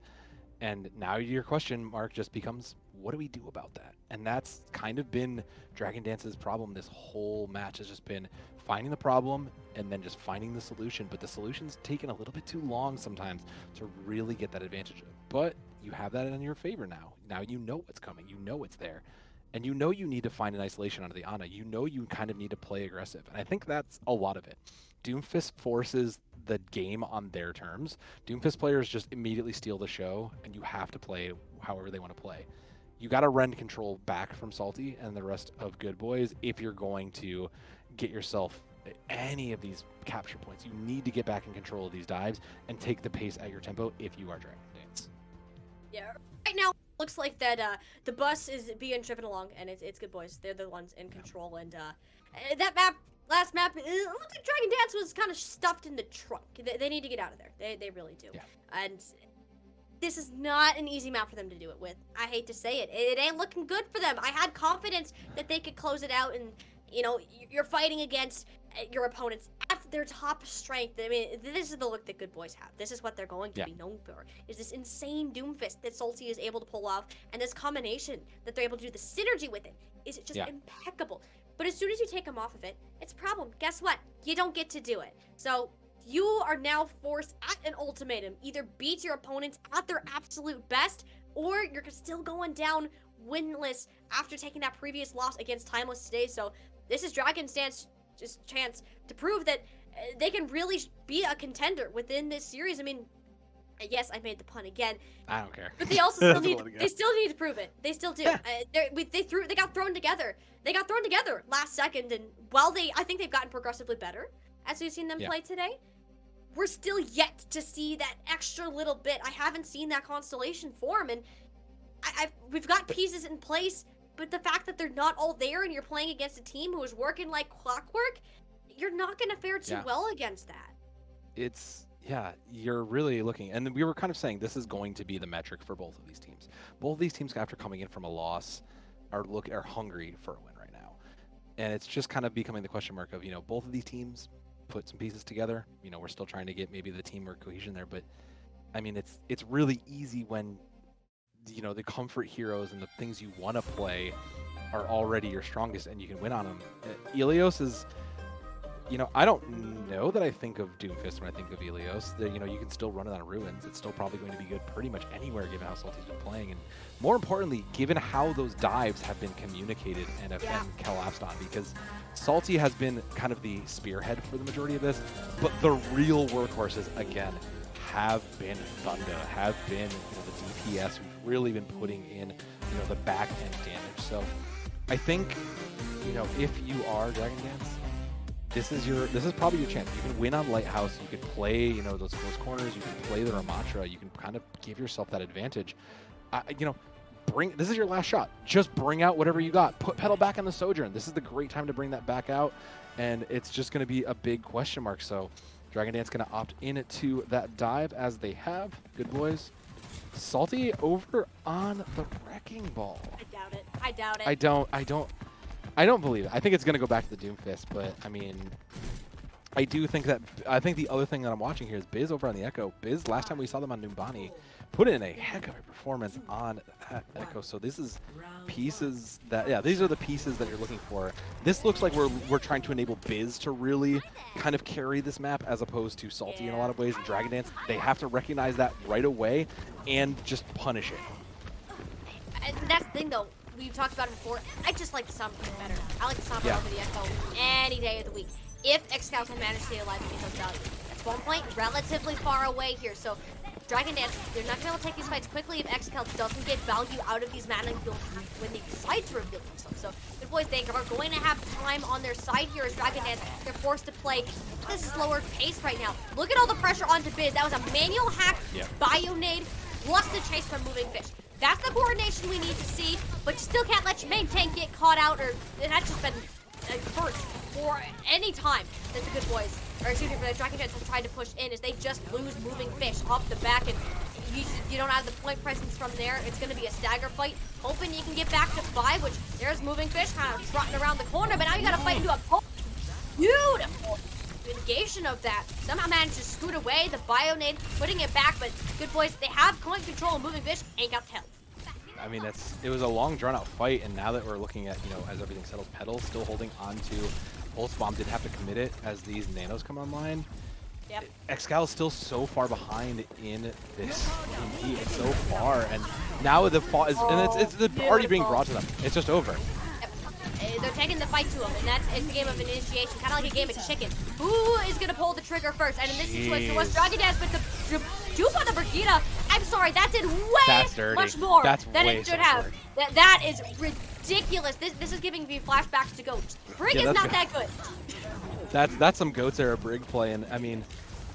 And now your question mark just becomes, what do we do about that? And that's kind of been Dragon Dance's problem. This whole match has just been finding the problem and then just finding the solution. But the solution's taken a little bit too long sometimes to really get that advantage. But you have that in your favor now. Now you know what's coming. You know it's there. And you know you need to find an isolation onto the Ana. You know you kind of need to play aggressive. And I think that's a lot of it. Doomfist forces the game on their terms. Doomfist players just immediately steal the show, and you have to play however they want to play. You got to rend control back from Salty and the rest of Good Boys if you're going to get yourself any of these capture points. You need to get back in control of these dives and take the pace at your tempo if you are Dragon Dance. Yeah, right now looks like that the bus is being driven along, and it's Good Boys. They're the ones in control, and that last map, it looked like Dragon Dance was kind of stuffed in the trunk. They need to get out of there. They really do. Yeah. And this is not an easy map for them to do it with. I hate to say it. It ain't looking good for them. I had confidence that they could close it out, and you know, you're fighting against your opponents at their top strength. I mean, this is the look that Good Boys have. This is what they're going to be known for. Is this insane Doomfist that Salty is able to pull off, and this combination that they're able to do, the synergy with it, is just impeccable. But as soon as you take them off of it, it's a problem. Guess what? You don't get to do it. So you are now forced at an ultimatum. Either beat your opponents at their absolute best, or you're still going down winless after taking that previous loss against Timeless today. So this is Dragon Dance's chance to prove that they can really be a contender within this series. I mean, yes, I made the pun again. I don't care. But they also still need to prove it. They still do. Yeah. They got thrown together. They got thrown together last second, and while I think they've gotten progressively better as we've seen them play today, we're still yet to see that extra little bit. I haven't seen that constellation form, and we've got pieces in place, but the fact that they're not all there and you're playing against a team who is working like clockwork, you're not going to fare too well against that. You're really looking, and we were kind of saying this is going to be the metric for both of these teams. Both of these teams, after coming in from a loss, are hungry for a win right now. And it's just kind of becoming the question mark of, both of these teams put some pieces together. We're still trying to get maybe the teamwork cohesion there, but I mean, it's really easy when the comfort heroes and the things you want to play are already your strongest and you can win on them. Ilios is, I don't know that I think of Doomfist when I think of Ilios. You can still run it on Ruins. It's still probably going to be good pretty much anywhere given how Salty's been playing. And more importantly, given how those dives have been communicated and have been collapsed on, because Salty has been kind of the spearhead for the majority of this, but the real workhorses, again, have been Thunder, have been the DPS who've really been putting in the back end damage. So I think if you are Dragon Dance, this is probably your chance. You can win on Lighthouse. You can play those close corners. You can play the Ramatra. You can kind of give yourself that advantage. This is your last shot. Just bring out whatever you got. Put pedal back on the Sojourn. This is the great time to bring that back out, and it's just going to be a big question mark. So Dragon Dance going to opt into that dive as they have. Good Boys. Salty over on the Wrecking Ball. I doubt it. I don't believe it. I think it's going to go back to the Doomfist, but I mean, I think the other thing that I'm watching here is Biz over on the Echo. Biz, last time we saw them on Numbani, put in a heck of a performance on that Echo. So this is pieces that, these are the pieces that you're looking for. This looks like we're trying to enable Biz to really kind of carry this map as opposed to Salty in a lot of ways. And Dragon Dance, they have to recognize that right away and just punish it. And that's the thing, though. We've talked about it before. I just like the Sombra better. I like the Sombra over the Echo any day of the week. If X-Scout can manage to stay alive and get those values. spawn point relatively far away here, so Dragon Dance, they're not gonna be able to take these fights quickly if XCal doesn't get value out of these mana when they decide to reveal themselves. So the boys, they are going to have time on their side here as Dragon Dance, they're forced to play this slower pace right now. Look at all the pressure onto Biz. That was a manual hack, Bionade, plus the chase from Moving Fish. That's the coordination we need to see, but you still can't let your main tank get caught out, or that's just been a curse for any time that the good boys, or excuse me, for the Dragon Jets have tried to push in, is they just lose Moving Fish off the back, and you don't have the point presence from there. It's going to be a stagger fight, hoping you can get back to 5, which there's Moving Fish kind of trotting around the corner, but now you got to fight into a pole. Beautiful mitigation of that. Somehow managed to scoot away the Bionade, putting it back, but good boys, they have point control, and Moving Fish ain't got the health. I mean, it was a long, drawn-out fight, and now that we're looking at, as everything settles, Petal still holding on to Pulse Bomb, did have to commit it as these nanos come online. Yep. XCal is still so far behind in this MP. It's so far, and now the fall is, and it's the party being brought to them. It's just over. They're taking the fight to him, and it's the game of initiation, kind of like a game of chicken. Who is going to pull the trigger first? And in this situation, it was Dragon Dance, but the juke on the Brigitte, I'm sorry, that did way much more than it should have. That is ridiculous. This is giving me flashbacks to Goats. Brig is not that good. That's some Goats era Brig play, and I mean,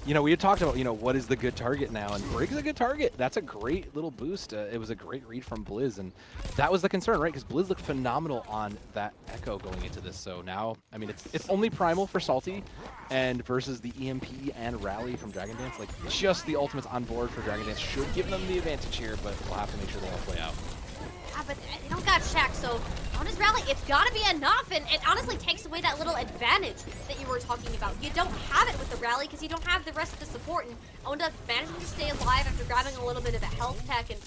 we had talked about, what is the good target now, and Brig's a good target. That's a great little boost. It was a great read from Blizz, and that was the concern, right? Because Blizz looked phenomenal on that Echo going into this. So now, I mean, it's only Primal for Salty, and versus the EMP and Rally from Dragon Dance, like, just the ultimates on board for Dragon Dance should give them the advantage here, but we'll have to make sure they all play out. Yeah, but they don't got Shaq, so on his Rally, it's gotta be enough, and it honestly takes away that little advantage that you were talking about. You don't have it with the Rally because you don't have the rest of the support, and Onda managing to stay alive after grabbing a little bit of a health pack, and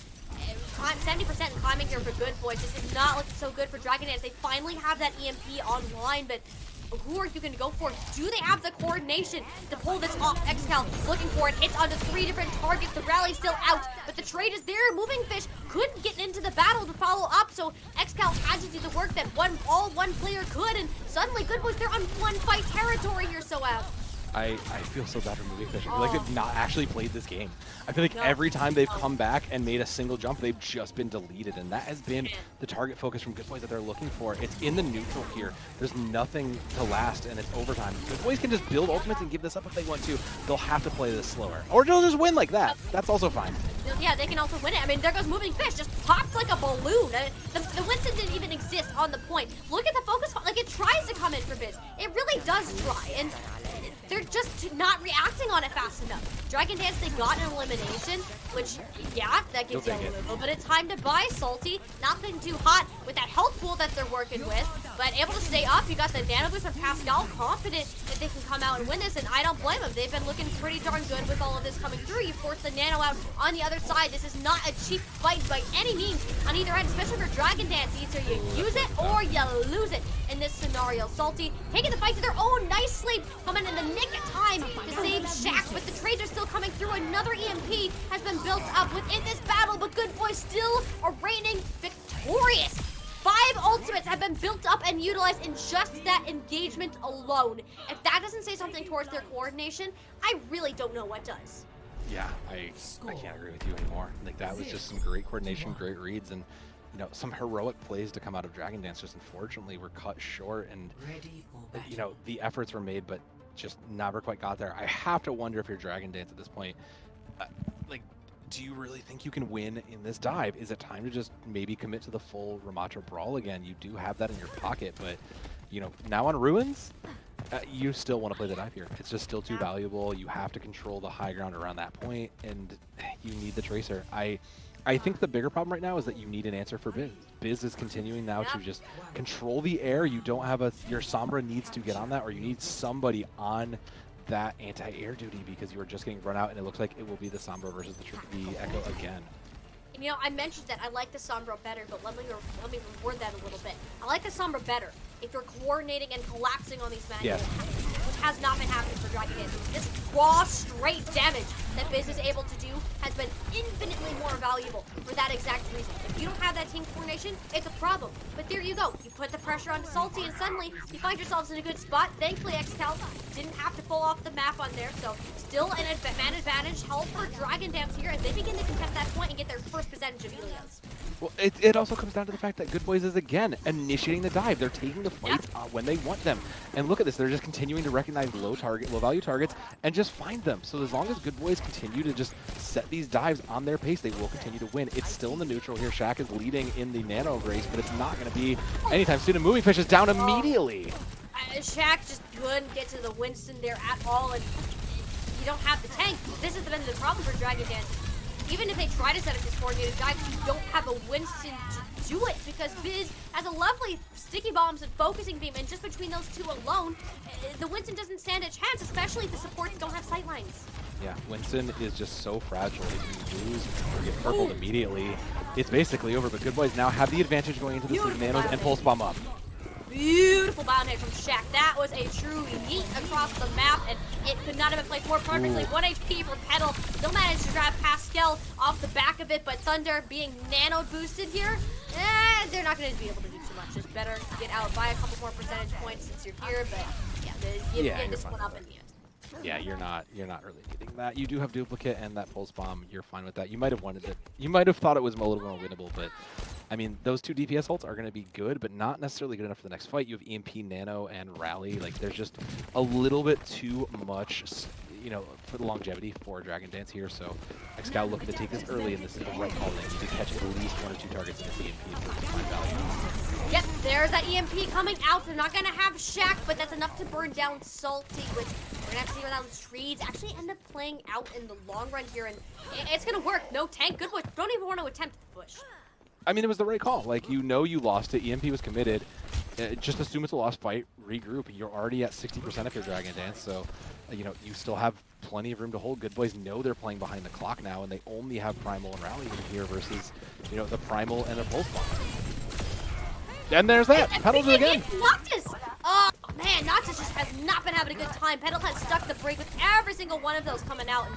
70% climbing here for good boys. This is not looking so good for Dragon Dance. They finally have that EMP online, but who are you going to go for? Do they have the coordination to pull this off? XCal looking for it. Hits onto 3 different targets. The Rally's still out, but the trade is there. Moving Fish couldn't get into the battle to follow up, so XCal had to do the work that all one player could, and suddenly Good Boys, they're on one fight territory here, so out. I feel so bad for Moving Fish. I feel like they've not actually played this game. I feel like every time they've come back and made a single jump, they've just been deleted, and that has been the target focus from Good Boys that they're looking for. It's in the neutral here. There's nothing to last, and it's overtime. Good Boys can just build ultimates and give this up if they want to. They'll have to play this slower. Or they'll just win like that. That's also fine. Yeah, they can also win it. I mean, there goes Moving Fish, just popped like a balloon. The Winston didn't even exist on the point. Look at the focus, like it tries to come in for Biz. It really does try, and they're just not reacting on it fast enough. Dragon Dance, they got an elimination, which, yeah, that gives you a little bit of time to buy. Salty, nothing too hot with that health pool that they're working with, but able to stay up. You got the nano boost from Pascal, confident that they can come out and win this, and I don't blame them. They've been looking pretty darn good with all of this coming through. You force the nano out on the other side. This is not a cheap fight by any means on either end, especially for Dragon Dance. Either you use it or you lose it in this scenario. Salty taking the fight to their own nicely, coming in the nick of time to save Shaq, but the trades are still coming through. Another EMP has been built up within this battle, but Good Boys still are reigning victorious. 5 ultimates have been built up and utilized in just that engagement alone. If that doesn't say something towards their coordination, I really don't know what does. Yeah, I can't agree with you anymore. Like, that was just some great coordination, great reads, and some heroic plays to come out of Dragon Dance. Just unfortunately were cut short, and the efforts were made, but just never quite got there. I have to wonder if you're Dragon Dance at this point, do you really think you can win in this dive? Is it time to just maybe commit to the full Ramatra Brawl again? You do have that in your pocket, but now on Ruins, you still want to play the dive here. It's just still too valuable. You have to control the high ground around that point, and you need the Tracer. I think the bigger problem right now is that you need an answer for Biz. Biz is continuing now to just control the air. You don't have your Sombra needs to get on that, or you need somebody on that anti-air duty, because you are just getting run out, and it looks like it will be the Sombra versus the Echo again. I mentioned that I like the Sombra better, but let me reword that a little bit. I like the Sombra better if you're coordinating and collapsing on these manuals. has not been happening for Dragon Dance. This raw, straight damage that Biz is able to do has been infinitely more valuable for that exact reason. If you don't have that team coordination, it's a problem. But there you go. You put the pressure on Salty, and suddenly you find yourselves in a good spot. Thankfully, XCal didn't have to pull off the map on there, so still an advantage held for Dragon Dance here, and they begin to contest that point and get their first percentage of Elios. Well, it also comes down to the fact that Good Boys is, again, initiating the dive. They're taking the fights when they want them. And look at this. They're just continuing to recognize low-value targets and just find them. So as long as Good Boys continue to just set these dives on their pace, they will continue to win. It's still in the neutral here. Shaq is leading in the Nano race, but it's not going to be anytime soon. And Moving Fish is down immediately. Shaq just couldn't get to the Winston there at all, and you don't have the tank. This has been the problem for Dragon Dance. Even if they try to set up this coordinated dive, you don't have a Winston to do it because Biz has a lovely sticky bombs and focusing beam, and just between those two alone, the Winston doesn't stand a chance, especially if the supports don't have sight lines. Yeah, Winston is just so fragile. If you lose or get purpled immediately, it's basically over. But Good Boys now have the advantage going into this with Nanos and Pulse Bomb up. Beautiful bound hit from Shaq. That was a true yeet across the map, and it could not have been played more perfectly. 1 HP for Petal. Still managed to grab Pascal off the back of it, but Thunder being nano boosted here, they're not going to be able to do too much. Just better get out by a couple more percentage points since you're here, but you get this one up in the end. Yeah, you're not really needing that. You do have duplicate and that pulse bomb. You're fine with that. You might have wanted it. You might have thought it was a little more winnable, but I mean, those two DPS ults are going to be good, but not necessarily good enough for the next fight. You have EMP, Nano, and Rally. Like, there's just a little bit too much, you know, for the longevity for Dragon Dance here. So XCal looking to take this early, and this is the right call. They need to catch at least 1 or 2 targets in this EMP for fine value. Yep, there's that EMP coming out. They're not going to have Shaq, but that's enough to burn down Salty, which we're going to have to see where those trades actually end up playing out in the long run here, and it's going to work. No tank. Good boys don't even want to attempt the push. I mean, it was the right call. Like, you know you lost it. EMP was committed. Just assume it's a lost fight. Regroup. You're already at 60% if you're Dragon Dance, so, you know, you still have plenty of room to hold. Good Boys know they're playing behind the clock now, and they only have Primal and Rally in here versus, you know, the Primal and a Pulse Bomb. And there's that. Pedals it again. Noctis! Oh, man, Noctis just has not been having a good time. Pedal has stuck the break with every single one of those coming out, and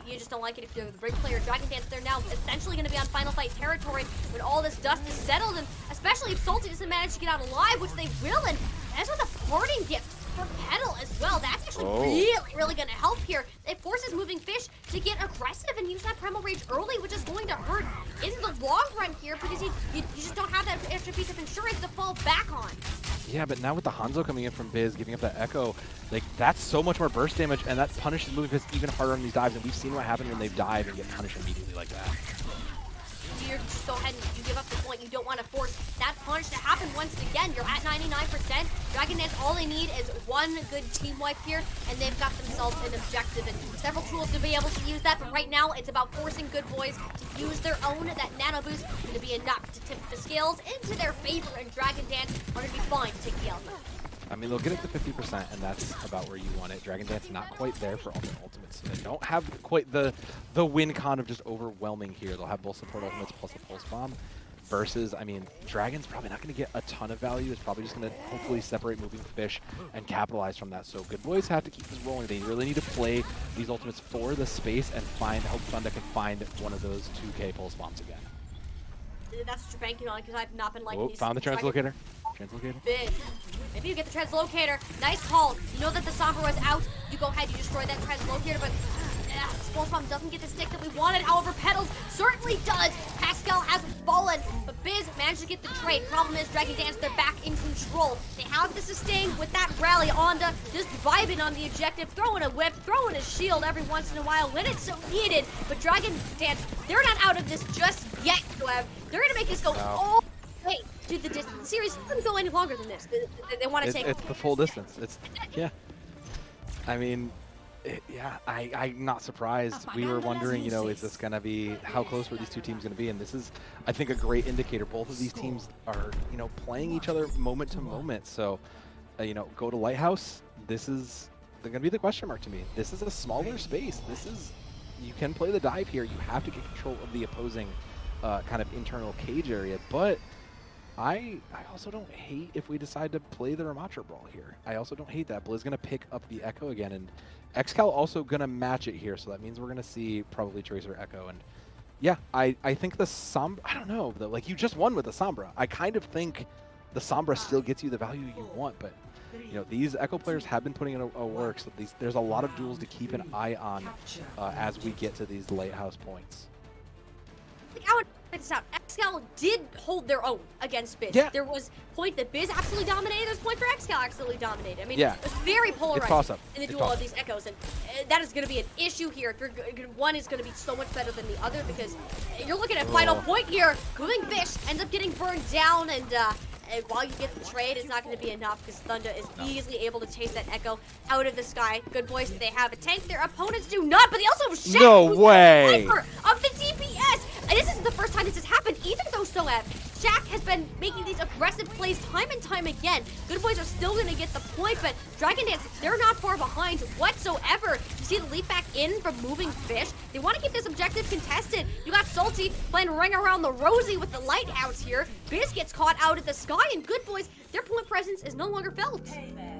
you just don't like it if you're the break player. Dragon Dance, they're now essentially going to be on final fight territory when all this dust is settled, and especially if Salty doesn't manage to get out alive, which they will, and that's with a parting gift for Petal as well. That's actually really going to help here. It forces Moving Fish to get aggressive and use that Primal Rage early, which is going to hurt in the long run here because you just don't have that extra piece of insurance to fall back on. Yeah, but now with the Hanzo coming in from Biz, giving up that Echo, like, that's so much more burst damage, and that punishes Moving Fish even harder on these dives, and we've seen what happens when they dive and get punished immediately like that. You just go ahead and you give up the point. You don't want to force that punish to happen once again. You're at 99%. Dragon Dance, all they need is one good team wipe here, and they've got themselves an objective and several tools to be able to use that. But right now, it's about forcing Good Boys to use their own. That nano boost is going to be enough to tip the scales into their favor, and Dragon Dance are going to be fine to take the L. I mean, they'll get it to 50%, and that's about where you want it. Dragon Dance not quite there for all their ultimates, so they don't have quite the win con of just overwhelming here. They'll have both support ultimates plus a Pulse Bomb versus, I mean, Dragon's probably not going to get a ton of value. It's probably just going to hopefully separate Moving Fish and capitalize from that. So Good Boys have to keep this rolling. They really need to play these ultimates for the space and hope Thunder can find one of those 2K Pulse Bombs again. That's what you're banking on, because I've not been liking these. Found the translocator. Big. Maybe you get the translocator. Nice call. You know that the Sombra was out. You go ahead, you destroy that translocator, but Pulse Bomb doesn't get the stick that we wanted. However, Petals certainly does. Pascal has fallen, but Biz managed to get the trade. Problem is, Dragon Dance, they're back in control. They have to sustain with that rally. Onda just vibing on the objective, throwing a whip, throwing a shield every once in a while when it's so needed. But Dragon Dance, they're not out of this just yet, Gleb. They're going to make this go all the way to the distance. The series doesn't go any longer than this. They want to take... It's the full distance. Yeah. I mean... I'm not surprised. We were wondering, you know, is this going to be, how close were these two teams going to be? And this is, I think, a great indicator. Both of these teams are, you know, playing each other moment to moment. So, you know, go to Lighthouse. They're going to be the question mark to me. This is a smaller space. You can play the dive here. You have to get control of the opposing kind of internal cage area. But I also don't hate if we decide to play the Ramatra Brawl here. I also don't hate that. Blizz going to pick up the Echo again, and Xcal also going to match it here, so that means we're going to see probably Tracer Echo. And yeah, I think the Sombra, I don't know, like you just won with the Sombra. I kind of think the Sombra still gets you the value you want, but you know, these Echo players have been putting in a work, so there's a lot of duels to keep an eye on as we get to these lighthouse points. I would point this out. Xcal did hold their own against Biz. Yeah. There was point that Biz absolutely dominated. There's point for Xcal absolutely dominated. I mean, Yeah. it was very polarized toss-up. in the It's duel of toss-up. these Echoes, and that is going to be an issue here. If one is going to be so much better than the other, because you're looking at final point here. Moving Fish ends up getting burned down, and while you get the trade, it's not going to be enough because Thunder is easily able to chase that Echo out of the sky. Good boys, they have a tank. Their opponents do not, but they also have Shaq, No who's way. the sniper of the DPS. And this isn't the first time this has happened either, though, Soev. Shaq has been making these aggressive plays time and time again. Good boys are still going to get the point, but Dragon Dance, they're not far behind whatsoever. You see the leap back in from Moving Fish. They want to keep this objective contested. You got Salty playing Ring Around the Rosie with the lighthouse here. Biz gets caught out of the sky, and Good boys, their point presence is no longer felt.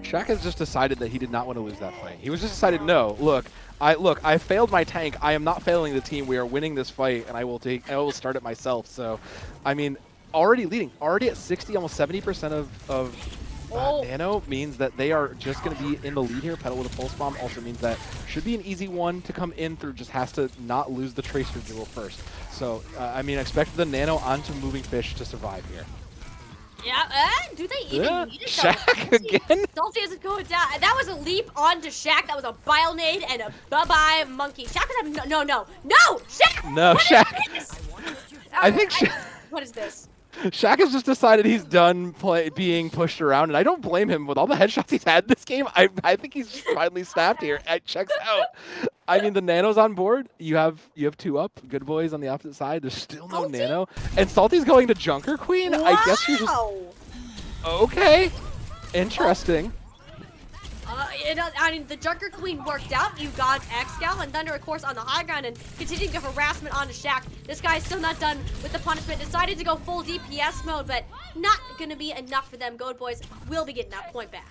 Shaq has just decided that he did not want to lose that fight. He was just decided, no, look, I failed my tank. I am not failing the team. We are winning this fight, and I will start it myself. So, I mean, already leading, already at 60, almost 70% of Nano means that they are just going to be in the lead here. Petal with a pulse bomb also means that should be an easy one to come in through. Just has to not lose the Tracer duel first. So, I mean, expect the Nano onto Moving Fish to survive here. Yeah, do they even need it? Shaq again? Salty isn't going down. That was a leap onto Shaq. That was a bile nade and a bye-bye monkey. Shaq was having no, Shaq! No, What Shaq. is this? I think what is this? Shaq has just decided he's done being pushed around, and I don't blame him. With all the headshots he's had this game, I think he's just finally snapped here. It checks out. I mean, the Nano's on board. You have 2 up. Good boys on the opposite side. There's still no Salty? Nano. And Salty's going to Junker Queen? Wow. I guess you're just... Okay. Interesting. I mean, the Junker Queen worked out. You got Xcal and Thunder, of course, on the high ground and continuing the harassment onto Shaq. This guy's still not done with the punishment. Decided to go full DPS mode, but not going to be enough for them. Goat boys will be getting that point back.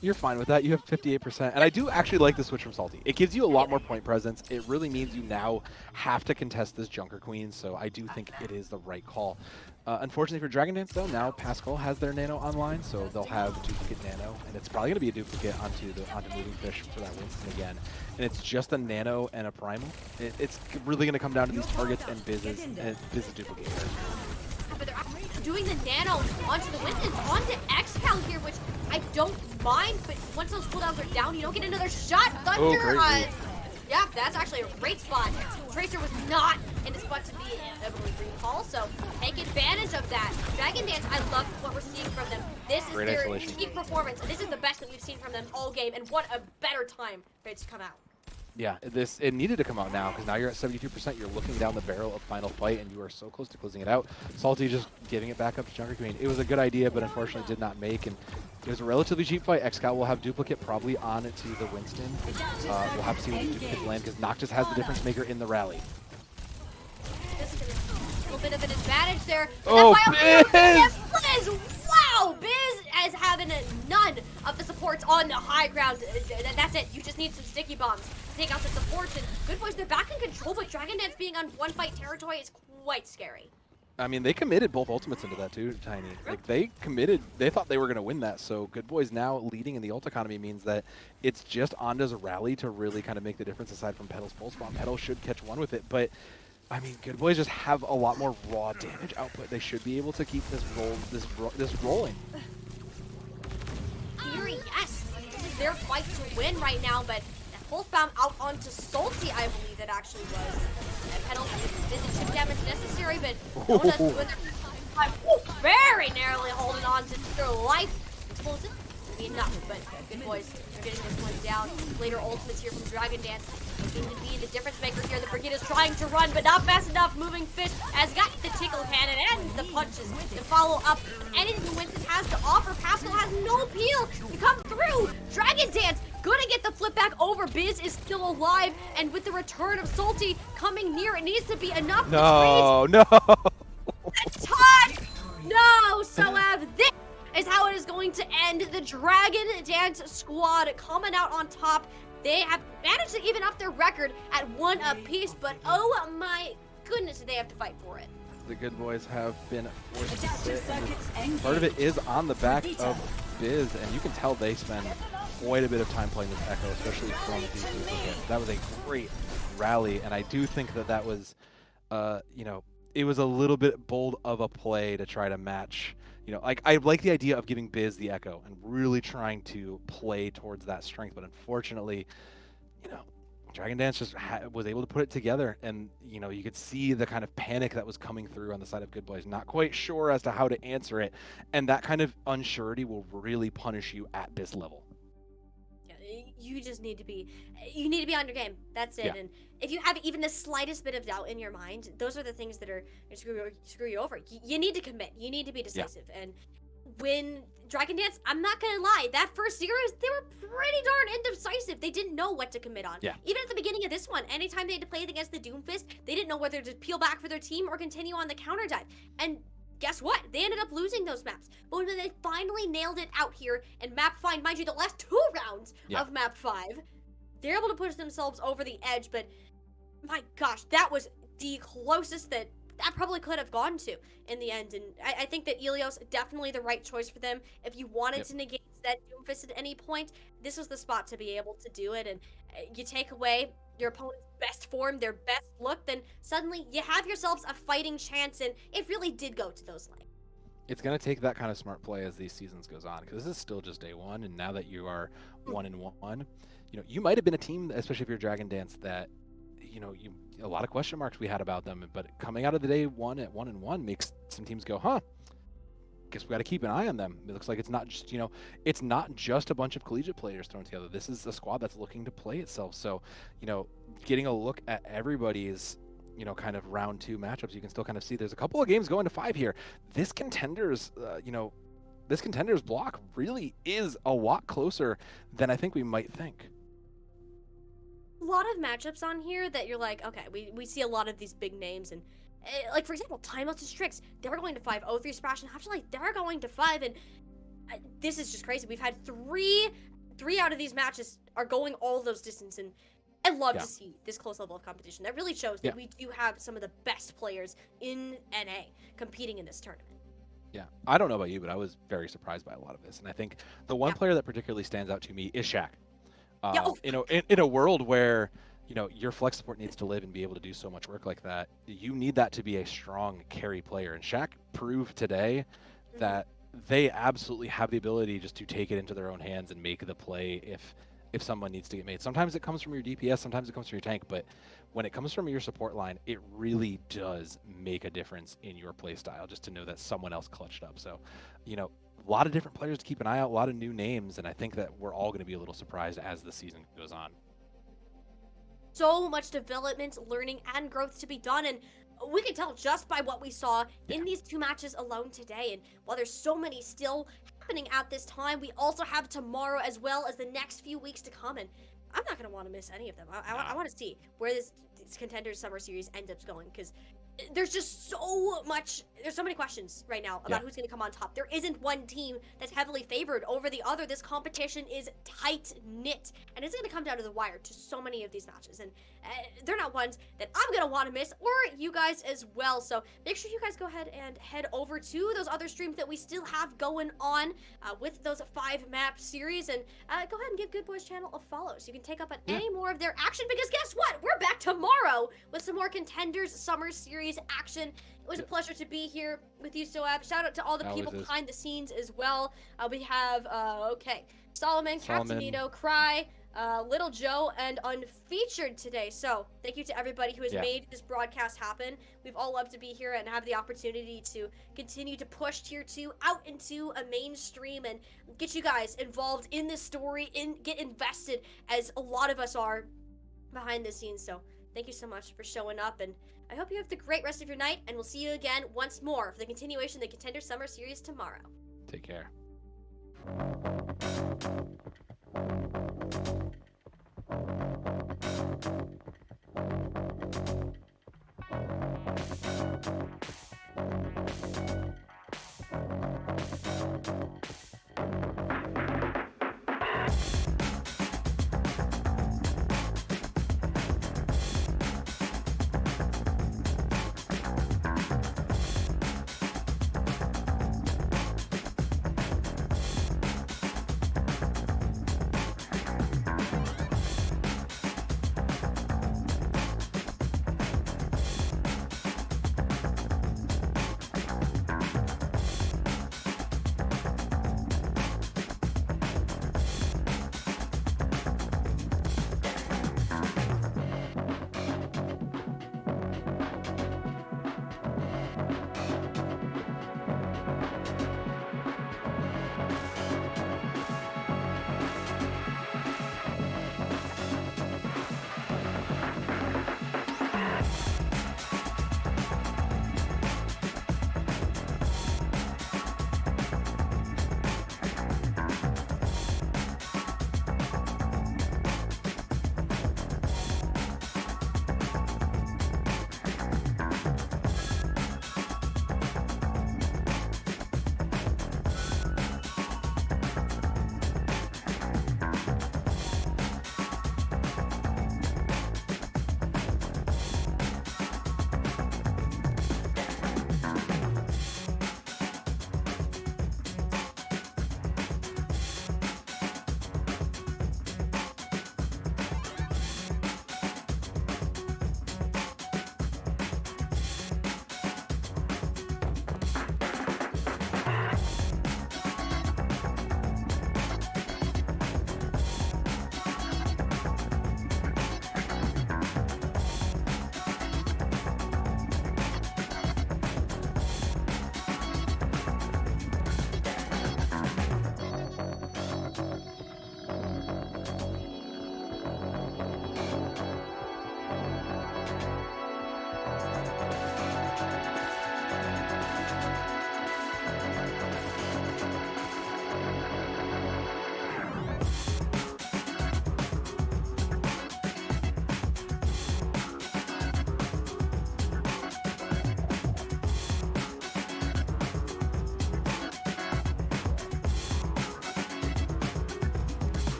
You're fine with that. You have 58%. And I do actually like the switch from Salty. It gives you a lot more point presence. It really means you now have to contest this Junker Queen, so I do think it is the right call. Unfortunately for Dragon Dance, though, now Pascal has their Nano online, so they'll have duplicate Nano, and it's probably going to be a duplicate onto Moving Fish for that Winston again. And it's just a Nano and a Primal. It's really going to come down to these targets and Biz's duplicate here. But they're actually doing the Nano onto the Winston, onto Xcal here, which I don't mind, but once those cooldowns are down, you don't get another shot. Thunder, great. yeah, that's actually a great spot. Tracer was not in the spot to be able to recall, so take advantage of that. Dragon Dance, I love what we're seeing from them. This is Great their isolation. peak performance, and this is the best that we've seen from them all game, and what a better time for it to come out. Yeah, it needed to come out now, because now you're at 72%. You're looking down the barrel of Final Fight, and you are so close to closing it out. Salty just giving it back up to Junker Queen. It was a good idea, but unfortunately did not make, and it was a relatively cheap fight. Xcal will have duplicate probably on it to the Winston. We'll have to see what the duplicate land, because Noctis has the difference maker in the rally. This is a little bit of an advantage there. Oh, Biz! Wow, Biz is having none of the supports on the high ground. That's it. You just need some sticky bombs to take out the supports. And Good boys, they're back in control, but Dragon Dance being on one fight territory is quite scary. I mean, they committed both ultimates into that too, Tiny. Like, they committed, they thought they were going to win that. So Good boys now leading in the ult economy means that it's just Onda's rally to really kind of make the difference aside from Petal's pulse bomb. Petal should catch one with it, but I mean, Good boys just have a lot more raw damage output. They should be able to keep this rolling. Theory, yes. This is their fight to win right now, but that pulse bomb out onto Salty, I believe it actually was. And Petal did the chip damage necessary, but Ona's doing their time. Very narrowly holding on to their life. Explosive will be enough, but Good boys are getting this one down. Later ultimates here from Dragon Dance. Looking to be the difference maker here. The Brigade is trying to run, but not fast enough. Moving Fish has got the tickle cannon and the punches to follow up anything Winston has to offer. Pascal has no peel to come through. Dragon Dance gonna get the flip back over. Biz is still alive, and with the return of Salty coming near, it needs to be enough. No. Attack! No, so Dragon Dance squad coming out on top. They have managed to even up their record at 1 apiece, but oh my goodness, did they have to fight for it. The good boys have been forced to sit, and part of it is on the back of Biz, and you can tell they spend quite a bit of time playing this Echo, especially from these duplicates. That was a great rally, and I do think that that was, you know, it was a little bit bold of a play to try to match. You know, like I like the idea of giving Biz the Echo and really trying to play towards that strength, but unfortunately, you know, Dragon Dance just was able to put it together, and you know, you could see the kind of panic that was coming through on the side of Good Boys, not quite sure as to how to answer it, and that kind of unsurety will really punish you at this level. You just need to be, on your game. That's it. Yeah. And if you have even the slightest bit of doubt in your mind, those are the things that are screw you over. You need to commit. You need to be decisive. Yeah. And when Dragon Dance, I'm not gonna lie, that first series, they were pretty darn indecisive. They didn't know what to commit on. Yeah. Even at the beginning of this one, anytime they had to play it against the Doomfist, they didn't know whether to peel back for their team or continue on the counter dive. And guess what? They ended up losing those maps. But when they finally nailed it out here in Map 5, mind you, the last 2 rounds of Map 5, they're able to push themselves over the edge. But my gosh, that was the closest that probably could have gone to in the end. And I think that Ilios definitely the right choice for them. If you wanted to negate that Doomfist at any point, this was the spot to be able to do it. And you take away your opponent's best form, their best look, then suddenly you have yourselves a fighting chance, and it really did go to those lanes. It's going to take that kind of smart play as these seasons goes on, because this is still just day 1, and now that you are 1-1, you know, you might have been a team, especially if you're Dragon Dance, that, you know, a lot of question marks we had about them, but coming out of the day 1 at 1-1 makes some teams go, huh, guess we got to keep an eye on them. It looks like it's not just, you know, it's not just a bunch of collegiate players thrown together. This is a squad that's looking to play itself. So, you know, getting a look at everybody's, you know, kind of round 2 matchups, you can still kind of see there's a couple of games going to 5 here. This contenders, you know, this contenders block really is a lot closer than I think we might think. A lot of matchups on here that you're like, okay, we see a lot of these big names, and like, for example, Timeless and Strix, they're going to 5. O3 Splash and Half-Life, they're going to 5, and this is just crazy. We've had three out of these matches are going all those distance, and I love to see this close level of competition. That really shows that we do have some of the best players in NA competing in this tournament. Yeah, I don't know about you, but I was very surprised by a lot of this, and I think the one player that particularly stands out to me is Shaq. You know, in a world where, you know, your flex support needs to live and be able to do so much work like that, you need that to be a strong carry player. And Shaq proved today that they absolutely have the ability just to take it into their own hands and make the play if someone needs to get made. Sometimes it comes from your DPS, sometimes it comes from your tank, but when it comes from your support line, it really does make a difference in your play style just to know that someone else clutched up. So, you know, a lot of different players to keep an eye out, a lot of new names, and I think that we're all going to be a little surprised as the season goes on. So much development, learning, and growth to be done, and we can tell just by what we saw in these 2 matches alone today. And while there's so many still happening at this time, we also have tomorrow as well as the next few weeks to come, and I'm not going to want to miss any of them. I want to see where this Contenders Summer Series ends up going, because there's just so many questions right now about who's going to come on top. There isn't one team that's heavily favored over the other. This competition is tight-knit, and it's going to come down to the wire to so many of these matches, and they're not ones that I'm going to want to miss, or you guys as well. So make sure you guys go ahead and head over to those other streams that we still have going on with those 5-map series, and go ahead and give Good Boys channel a follow so you can take up on any more of their action, because guess what? We're back tomorrow with some more Contenders Summer Series action. It was a pleasure to be here with you, Soab. Shout out to all the people behind the scenes as well. We have Solomon, Captainito, Cry, Little Joe, and Unfeatured today. So thank you to everybody who has made this broadcast happen. We've all loved to be here and have the opportunity to continue to push Tier 2 out into a mainstream and get you guys involved in this story, get invested as a lot of us are behind the scenes. So thank you so much for showing up, and I hope you have the great rest of your night, and we'll see you again once more for the continuation of the Contender Summer Series tomorrow. Take care.